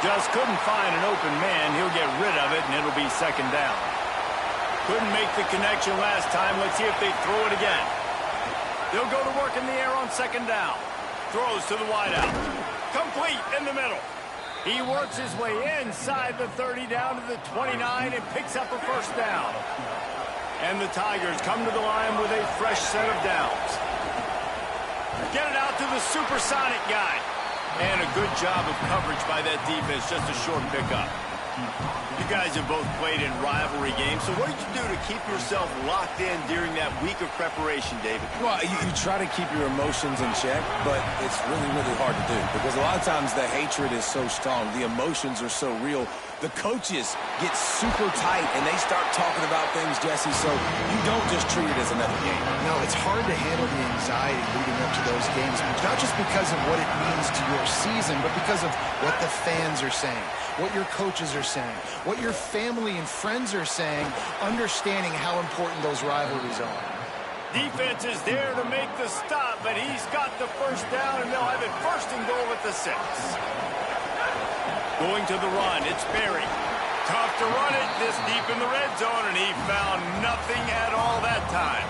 Just couldn't find an open man. He'll get rid of it, and it'll be second down. Couldn't make the connection last time. Let's see if they throw it again. They'll go to work in the air on second down. Throws to the wideout. Complete in the middle. He works his way inside the 30 down to the 29 and picks up a first down. And the Tigers come to the line with a fresh set of downs. Get it out to the supersonic guy. And a good job of coverage by that defense. Just a short pickup. You guys have both played in rivalry games, so what did you do to keep yourself locked in during that week of preparation, David? Well, you try to keep your emotions in check, but it's really, really hard to do because a lot of times the hatred is so strong, the emotions are so real. The coaches get super tight, and they start talking about things, Jesse, so you don't just treat it as another game. No, it's hard to handle the anxiety leading up to those games, not just because of what it means to your season, but because of what the fans are saying, what your coaches are saying, what your family and friends are saying, understanding how important those rivalries are. Defense is there to make the stop, but he's got the first down, and they'll have it first and goal at the 6. Going to the run, it's Berry. Tough to run it this deep in the red zone, and he found nothing at all that time.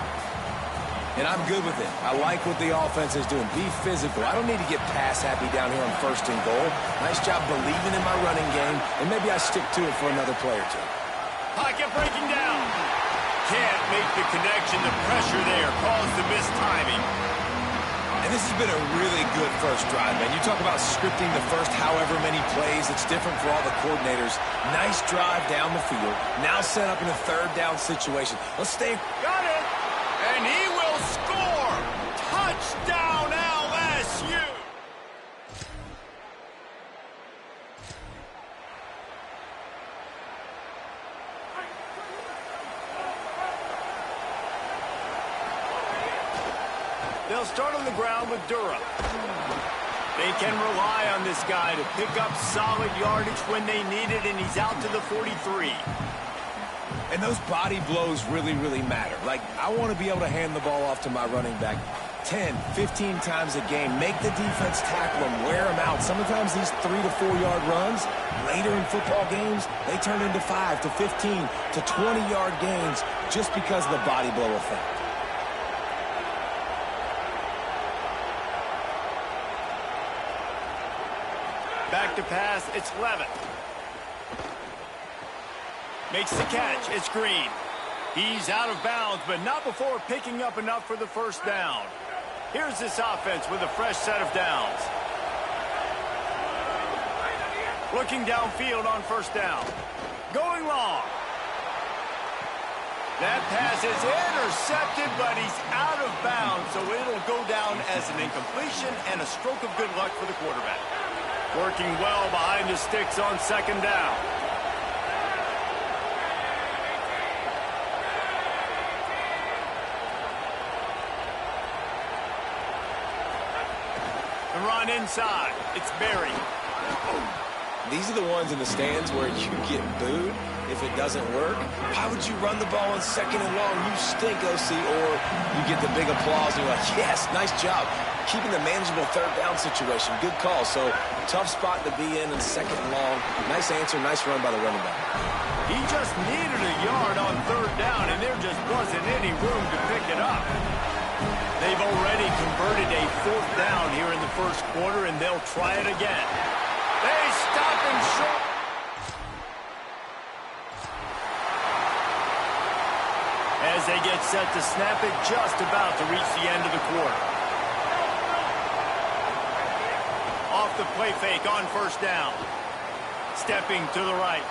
And I'm good with it. I like what the offense is doing. Be physical. I don't need to get pass happy down here on first and goal. Nice job believing in my running game, and maybe I stick to it for another play or two. Pocket breaking down. Can't make the connection. The pressure there caused the missed timing. And this has been a really good first drive, man. You talk about scripting the first however many plays. It's different for all the coordinators. Nice drive down the field. Now set up in a third down situation. Let's stay. Got it. And he will score. Touchdown, LSU. They'll start on the ground with Durham. They can rely on this guy to pick up solid yardage when they need it, and he's out to the 43. And those body blows really, really matter. Like, I want to be able to hand the ball off to my running back 10, 15 times a game. Make the defense tackle them, wear them out. Sometimes these 3 to 4 yard runs, later in football games, they turn into 5 to 15 to 20 yard gains just because of the body blow effect. Back to pass, it's Levitt. Makes the catch, it's Green. He's out of bounds, but not before picking up enough for the first down. Here's this offense with a fresh set of downs. Looking downfield on first down. Going long. That pass is intercepted, but he's out of bounds, so it'll go down as an incompletion and a stroke of good luck for the quarterback. Working well behind the sticks on second down. And run inside. It's Berry. These are the ones in the stands where you get booed if it doesn't work. Why would you run the ball on second and long? You stink, OC. Or you get the big applause and you're like, yes, nice job. Keeping the manageable third down situation. Good call. So, tough spot to be in second and long. Nice answer, nice run by the running back. He just needed a yard on third down, and there just wasn't any room to pick it up. They've already converted a fourth down here in the first quarter, and they'll try it again. They stop him short. As they get set to snap it, just about to reach the end of the quarter. Off the play fake on first down. Stepping to the right.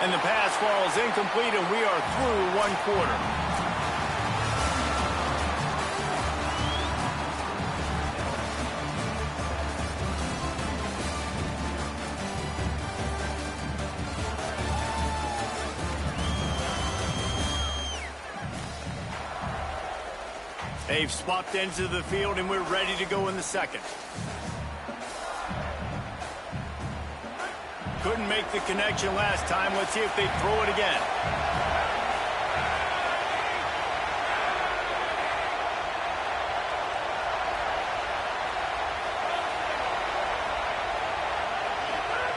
And the pass falls incomplete, and we are through one quarter. They've swapped ends of the field, and we're ready to go in the second. Couldn't make the connection last time. Let's see if they throw it again.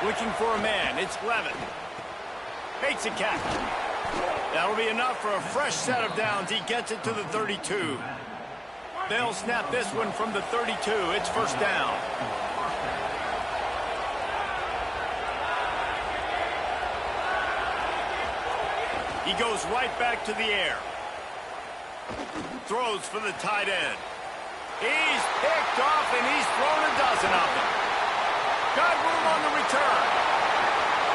Looking for a man. It's Levitt. Makes a catch. That'll be enough for a fresh set of downs. He gets it to the 32. They'll snap this one from the 32. It's first down. He goes right back to the air. Throws for the tight end. He's picked off, and he's thrown a dozen of them. Got room on the return.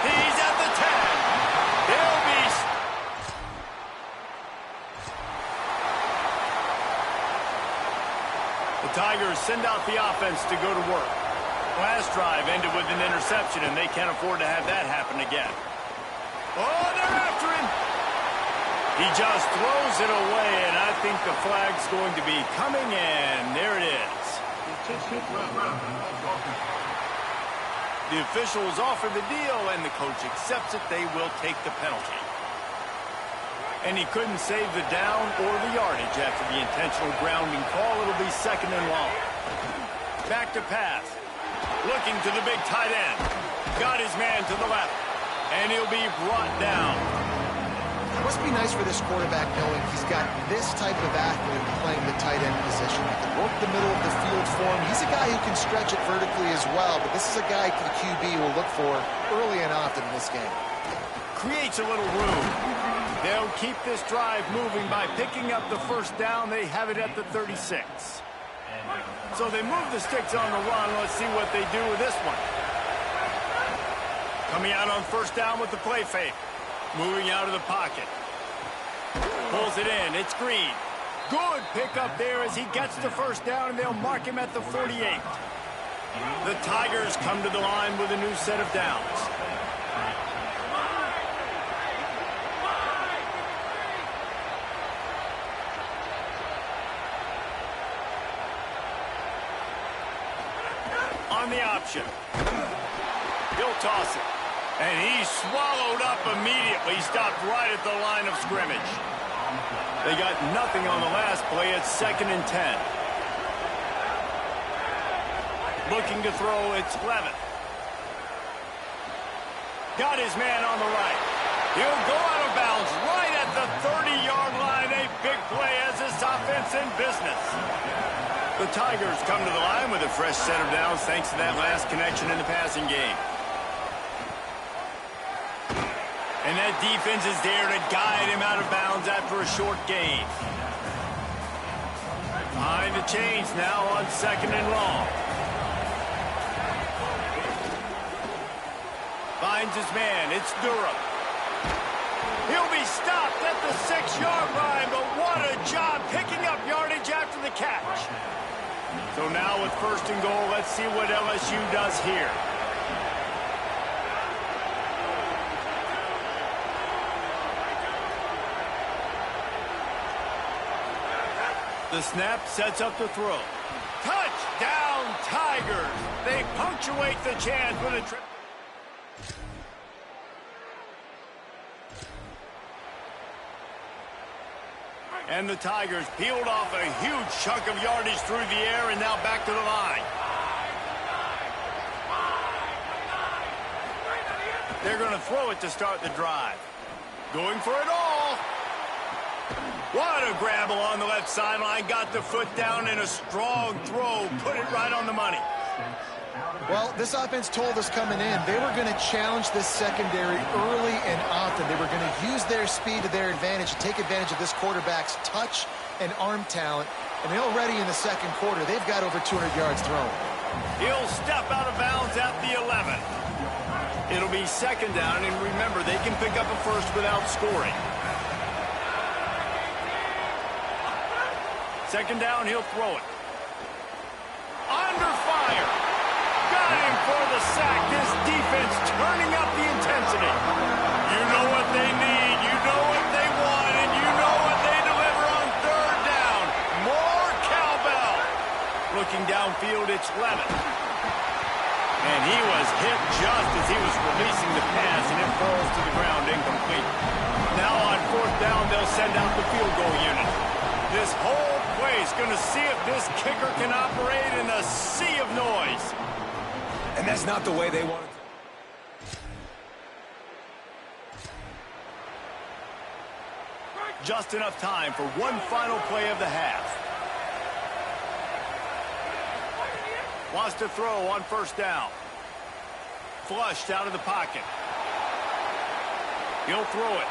He's at the 10. He'll be... The Tigers send out the offense to go to work. Last drive ended with an interception, and they can't afford to have that happen again. Oh, they're after him. He just throws it away, and I think the flag's going to be coming, and there it is. The officials offer the deal, and the coach accepts it. They will take the penalty. And he couldn't save the down or the yardage after the intentional grounding call. It'll be second and long. Back to pass. Looking to the big tight end. Got his man to the left. And he'll be brought down. It must be nice for this quarterback knowing he's got this type of athlete playing the tight end position. He can work the middle of the field for him. He's a guy who can stretch it vertically as well, but this is a guy the QB will look for early and often in this game. Creates a little room. They'll keep this drive moving by picking up the first down. They have it at the 36. So they move the sticks on the run. Let's see what they do with this one. Coming out on first down with the play fake. Moving out of the pocket. Pulls it in. It's Green. Good pickup there as he gets the first down, and they'll mark him at the 48. The Tigers come to the line with a new set of downs. option. He'll toss it. And he's swallowed up immediately. Stopped right at the line of scrimmage. They got nothing on the last play. It's 2nd and 10. Looking to throw, it's Levitt. Got his man on the right. He'll go out of bounds right at the 30-yard line. A big play as this offense in business. The Tigers come to the line with a fresh set of downs thanks to that last connection in the passing game. And that defense is there to guide him out of bounds after a short gain. Behind the chains now on 2nd and long. Finds his man. It's Durham. He'll be stopped at the 6-yard line, but what a job picking up yardage after the catch. So now with 1st and goal, let's see what LSU does here. The snap sets up the throw. Touchdown, Tigers! They punctuate the chance with a trip. And the Tigers peeled off a huge chunk of yardage through the air and now back to the line. They're going to throw it to start the drive. Going for it all. What a grab along the left sideline. Got the foot down in a strong throw. Put it right on the money. Well, this offense told us coming in they were going to challenge this secondary early and often. They were going to use their speed to their advantage and take advantage of this quarterback's touch and arm talent. And already in the 2nd quarter, they've got over 200 yards thrown. He'll step out of bounds at the 11. It'll be 2nd down, and remember, they can pick up a first without scoring. 2nd down, he'll throw it. Under fire. Got him for the sack. This defense turning up the intensity. You know what they need. You know what they want. And you know what they deliver on 3rd down. More cowbell. Looking downfield, it's Levitt. And he was hit just as he was releasing the pass, and it falls to the ground incomplete. Now on 4th down, they'll send out the field goal unit. This whole place going to see if this kicker can operate in a sea of noise. And that's not the way they wanted to. Just enough time for one final play of the half. Wants to throw on 1st down. Flushed out of the pocket. He'll throw it.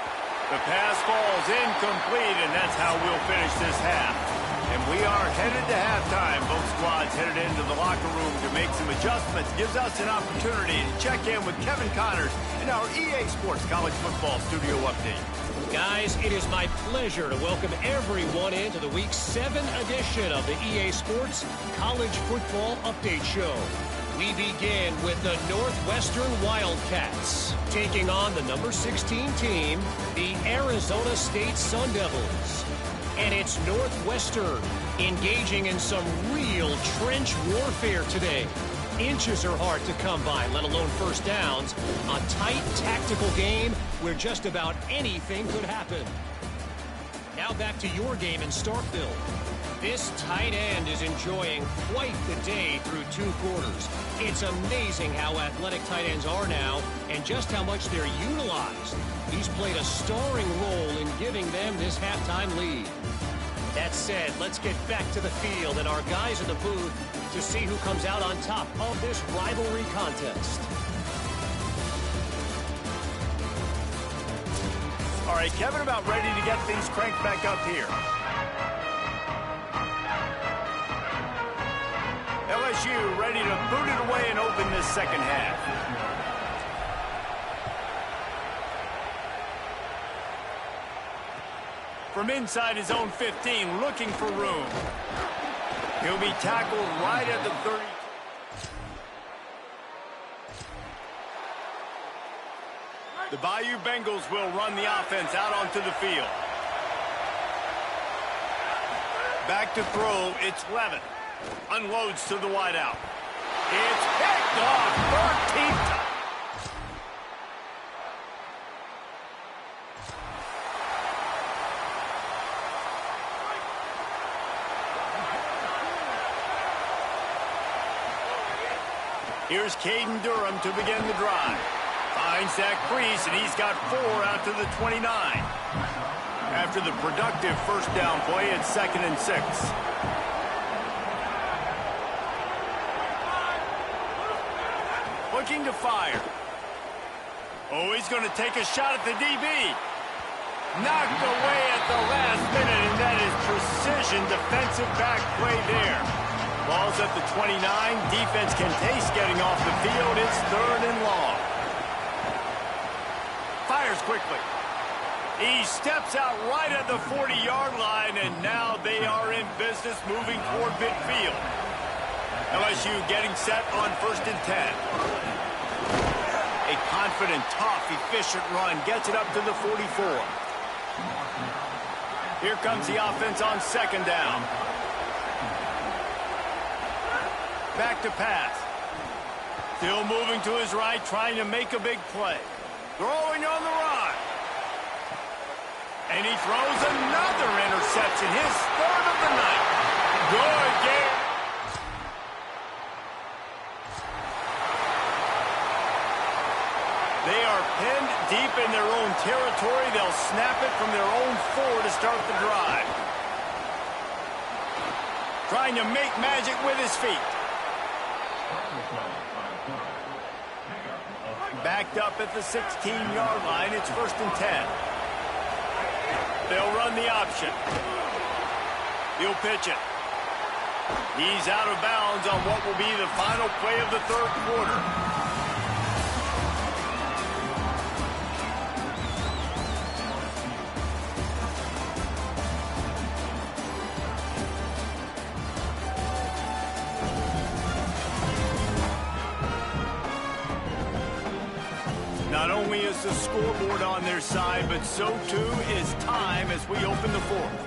The pass falls incomplete, and that's how we'll finish this half. And we are headed to halftime. Both squads headed into the locker room to make some adjustments. Gives us an opportunity to check in with Kevin Connors in our EA Sports College Football Studio Update. Guys, it is my pleasure to welcome everyone into the Week 7 edition of the EA Sports College Football Update Show. We begin with the Northwestern Wildcats taking on the number 16 team, the Arizona State Sun Devils. And it's Northwestern engaging in some real trench warfare today. Inches are hard to come by, let alone 1st downs. A tight tactical game where just about anything could happen. Now back to your game in Starkville. This tight end is enjoying quite the day through 2 quarters. It's amazing how athletic tight ends are now and just how much they're utilized. He's played a starring role in giving them this halftime lead. That said, let's get back to the field and our guys in the booth to see who comes out on top of this rivalry contest. All right, Kevin, about ready to get things cranked back up here. LSU ready to boot it away and open this 2nd half. From inside his own 15, looking for room. He'll be tackled right at the 30. The Bayou Bengals will run the offense out onto the field. Back to throw, it's Levitt. Unloads to the wideout. It's picked off. 13th time. Here's Caden Durham to begin the drive. Finds that crease, and he's got 4 out to the 29. After the productive first down play, it's 2nd and 6. Looking to fire. Oh, he's going to take a shot at the DB. Knocked away at the last minute, and that is precision defensive back play there. Ball's at the 29. Defense can taste getting off the field. It's 3rd and long. Fires quickly. He steps out right at the 40-yard line, and now they are in business moving toward midfield. LSU getting set on 1st and 10. A confident, tough, efficient run gets it up to the 44. Here comes the offense on 2nd down. Back to pass. Still moving to his right, trying to make a big play. Throwing on the run. And he throws another interception, his 3rd of the night. Good game. They are pinned deep in their own territory. They'll snap it from their own 4 to start the drive. Trying to make magic with his feet. Backed up at the 16-yard line. It's 1st and 10. They'll run the option. He'll pitch it. He's out of bounds on what will be the final play of the 3rd quarter. Not only is the scoreboard on their side, but so too is time as we open the 4th.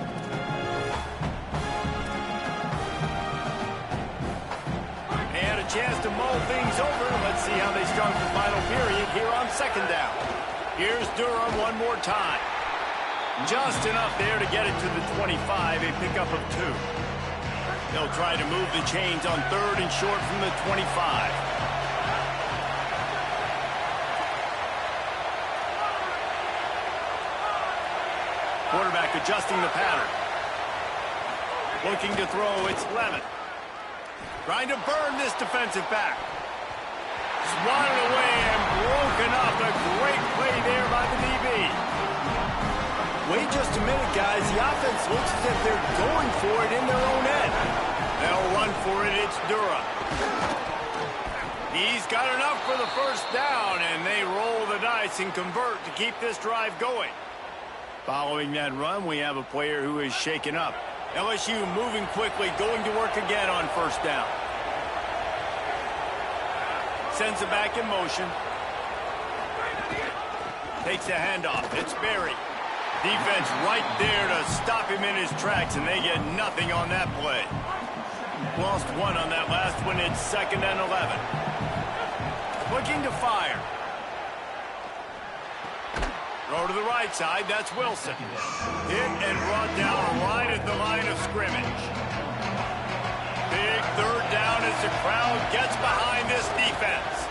And a chance to mull things over. Let's see how they start the final period here on 2nd down. Here's Durham one more time. Just enough there to get it to the 25, a pickup of 2. They'll try to move the chains on 3rd and short from the 25. Quarterback adjusting the pattern. Looking to throw, it's Levin. Trying to burn this defensive back. Swatted away and broken up. A great play there by the DB. Wait just a minute, guys. The offense looks as if they're going for it in their own end. They'll run for it. It's Durham. He's got enough for the 1st down, and they roll the dice and convert to keep this drive going. Following that run, we have a player who is shaken up. LSU moving quickly, going to work again on 1st down. Sends it back in motion. Takes the handoff. It's Berry. Defense right there to stop him in his tracks, and they get nothing on that play. Lost 1 on that last one. It's 2nd and 11. Looking to fire. Throw to the right side, that's Wilson. Hit and brought down right at the line of scrimmage. Big 3rd down as the crowd gets behind this defense.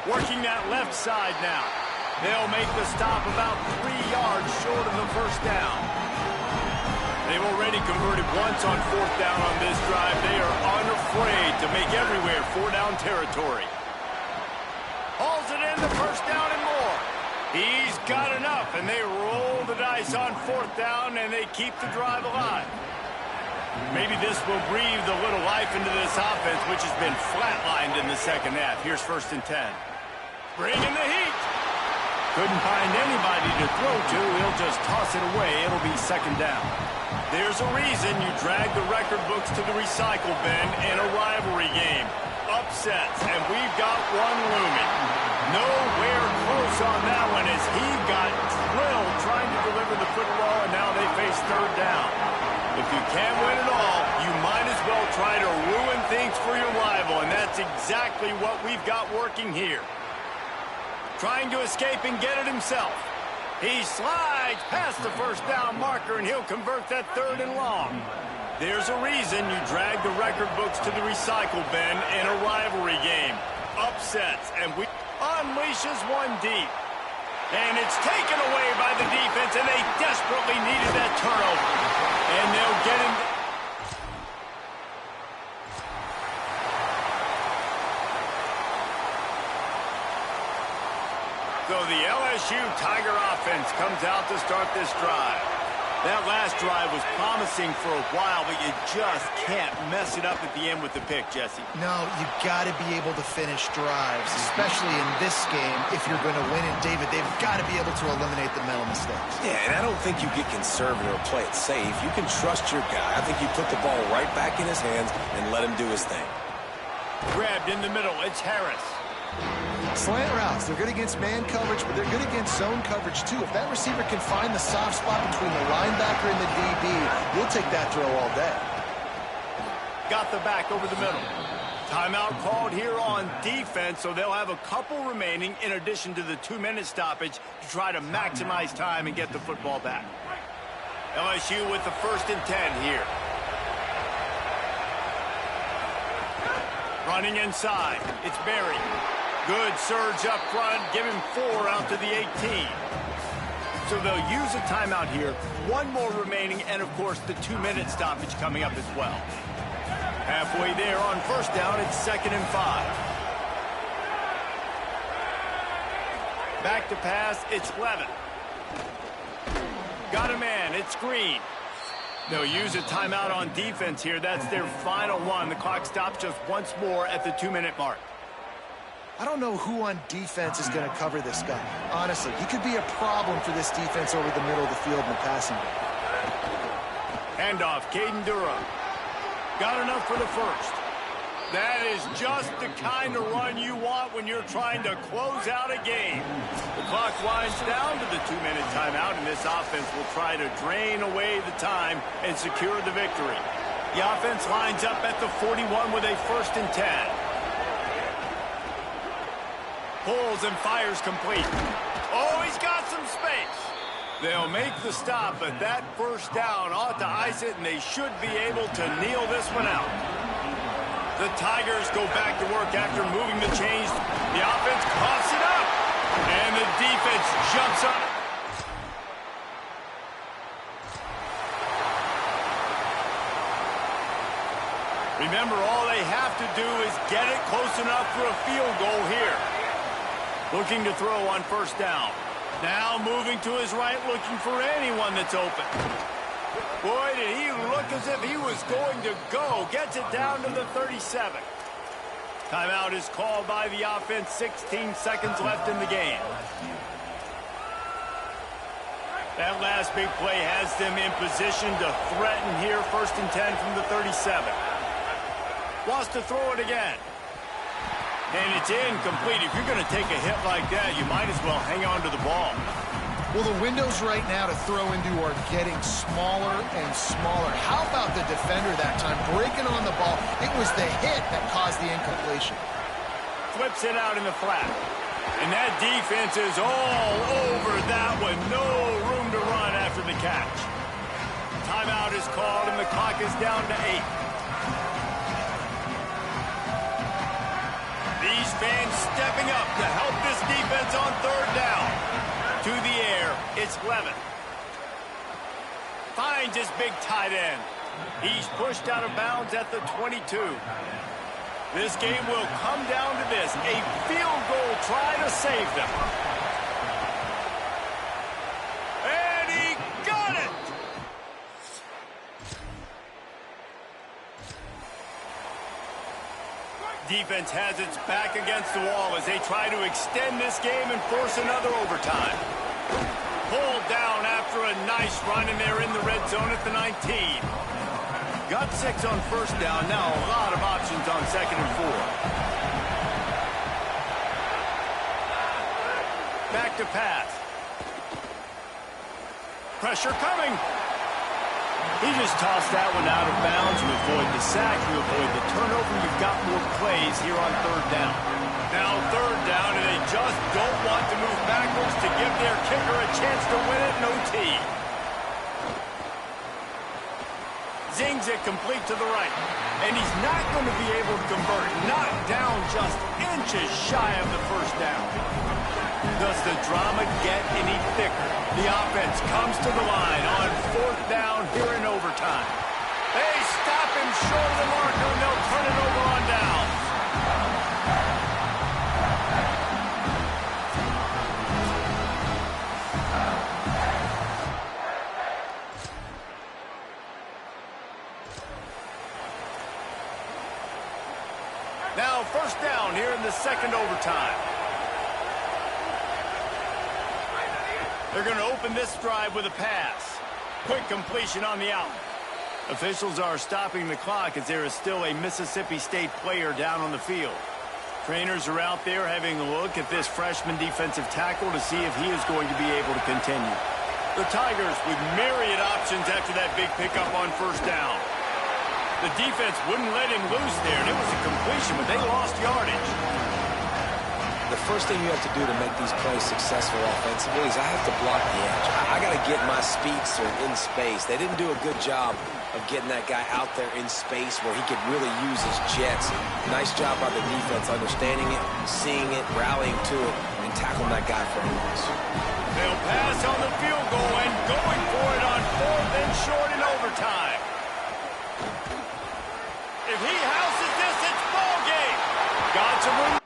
Working that left side now. They'll make the stop about 3 yards short of the 1st down. They've already converted once on 4th down on this drive. They are unafraid to make everywhere 4-down territory. Hauls it in, the 1st down and more. He's got enough, and they roll the dice on 4th down, and they keep the drive alive. Maybe this will breathe a little life into this offense, which has been flatlined in the 2nd half. Here's 1st and 10. Bringing the heat. Couldn't find anybody to throw to. He'll just toss it away. It'll be 2nd down. There's a reason you drag the record books to the recycle bin in a rivalry game. Upsets, and we've got one looming. Nowhere close on that one as he got drilled trying to deliver the football, and now they face 3rd down. If you can't win it all, you might as well try to ruin things for your rival, and that's exactly what we've got working here. Trying to escape and get it himself. He slides past the first down marker, and he'll convert that 3rd and long. There's a reason you drag the record books to the recycle bin in a rivalry game. Upsets, and we unleashes one deep. And it's taken away by the defense, and they desperately needed that turnover. And they'll get him. So the LSU Tiger offense comes out to start this drive. That last drive was promising for a while, but you just can't mess it up at the end with the pick, Jesse. No, you got to be able to finish drives, especially in this game. If you're going to win it, David, they've got to be able to eliminate the mental mistakes. Yeah, and I don't think you get conservative or play it safe. You can trust your guy. I think you put the ball right back in his hands and let him do his thing. Grabbed in the middle. It's Harris. Slant routes, they're good against man coverage, but they're good against zone coverage too. If that receiver can find the soft spot between the linebacker and the DB, you'll take that throw all day. Got the back over the middle. Timeout called here on defense, so they'll have a couple remaining in addition to the 2-minute stoppage to try to maximize time and get the football back. LSU with the 1st and 10 here. Running inside. It's Berry. Good surge up front. Give him 4 out to the 18. So they'll use a timeout here. 1 more remaining, and, of course, the 2-minute stoppage coming up as well. Halfway there on 1st down, it's 2nd and 5. Back to pass, it's Levin. Got a man, it's Green. They'll use a timeout on defense here. That's their final one. The clock stops just once more at the 2-minute mark. I don't know who on defense is going to cover this guy. Honestly, he could be a problem for this defense over the middle of the field in the passing game. Handoff, Caden Durham. Got enough for the 1st. That is just the kind of run you want when you're trying to close out a game. The clock winds down to the 2-minute timeout, and this offense will try to drain away the time and secure the victory. The offense lines up at the 41 with a 1st and 10. Pulls and fires complete. Oh, he's got some space. They'll make the stop, but that 1st down ought to ice it, and they should be able to kneel this one out. The Tigers go back to work after moving the chains. The offense coughs it up, and the defense jumps up. Remember, all they have to do is get it close enough for a field goal here. Looking to throw on 1st down. Now moving to his right, looking for anyone that's open. Boy, did he look as if he was going to go. Gets it down to the 37. Timeout is called by the offense. 16 seconds left in the game. That last big play has them in position to threaten here. 1st and 10 from the 37. Wants to throw it again. And it's incomplete. If you're going to take a hit like that, you might as well hang on to the ball. Well, the windows right now to throw into are getting smaller and smaller. How about the defender that time breaking on the ball? It was the hit that caused the incompletion. Flips it out in the flat. And that defense is all over that one. No room to run after the catch. Timeout is called, and the clock is down to 8. These fans stepping up to help this defense on 3rd down. To the air, it's Levin. Finds his big tight end. He's pushed out of bounds at the 22. This game will come down to this. A field goal try to save them. And he got it! Defense has its back against the wall as they try to extend this game and force another overtime. Pulled down after a nice run, and they're in the red zone at the 19. Got 6 on 1st down. Now a lot of options on 2nd and 4. Back to pass. Pressure coming. He just tossed that one out of bounds. You avoid the sack, you avoid the turnover. You've got more plays here on third down. Now third down, and they just don't want to move backwards to give their kicker a chance to win it in OT. Zings it complete to the right. And he's not going to be able to convert. Knocked down just inches shy of the first down. Does the drama get any thicker? The offense comes to the line on fourth down here in overtime. They stop him short of the marker, and they'll turn it over on downs. Now first down here in the second overtime. They're going to open this drive with a pass. Quick completion on the out. Officials are stopping the clock as there is still a Mississippi State player down on the field. Trainers are out there having a look at this freshman defensive tackle to see if he is going to be able to continue. The Tigers with myriad options after that big pickup on first down. The defense wouldn't let him loose there, and it was a completion, but they lost yardage. The first thing you have to do to make these plays successful offensively is I have to block the edge. I got to get my speedster in space. They didn't do a good job of getting that guy out there in space where he could really use his jets. Nice job by the defense understanding it, seeing it, rallying to it, and tackling that guy for a loss. They'll pass on the field goal and going for it on fourth and short in overtime. If he houses this, it's ball game. Got some room.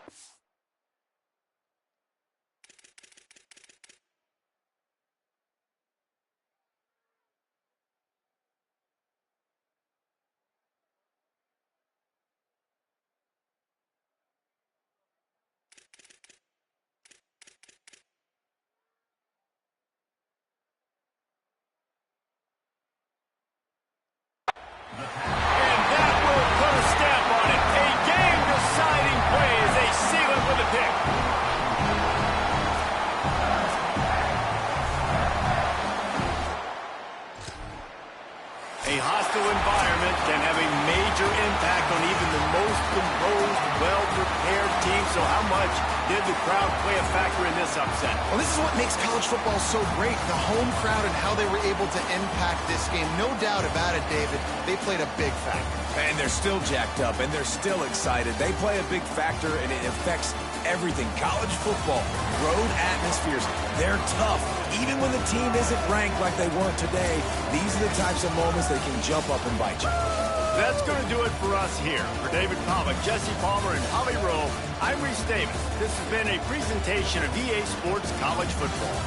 A hostile environment can have a major impact on even the most composed, well-prepared team. So how much did the crowd play a factor in this upset? Well, this is what makes college football so great, the home crowd and how they were able to impact this game. No doubt about it, David. They played a big factor. And they're still jacked up, and they're still excited. They play a big factor, and it affects everything. College football, road atmospheres, they're tough. Even when the team isn't ranked like they weren't today, these are the types of moments that can jump up and bite you. That's going to do it for us here. For David Pollack, Jesse Palmer, and Holly Rowe, I'm Reese Davis. This has been a presentation of EA Sports College Football.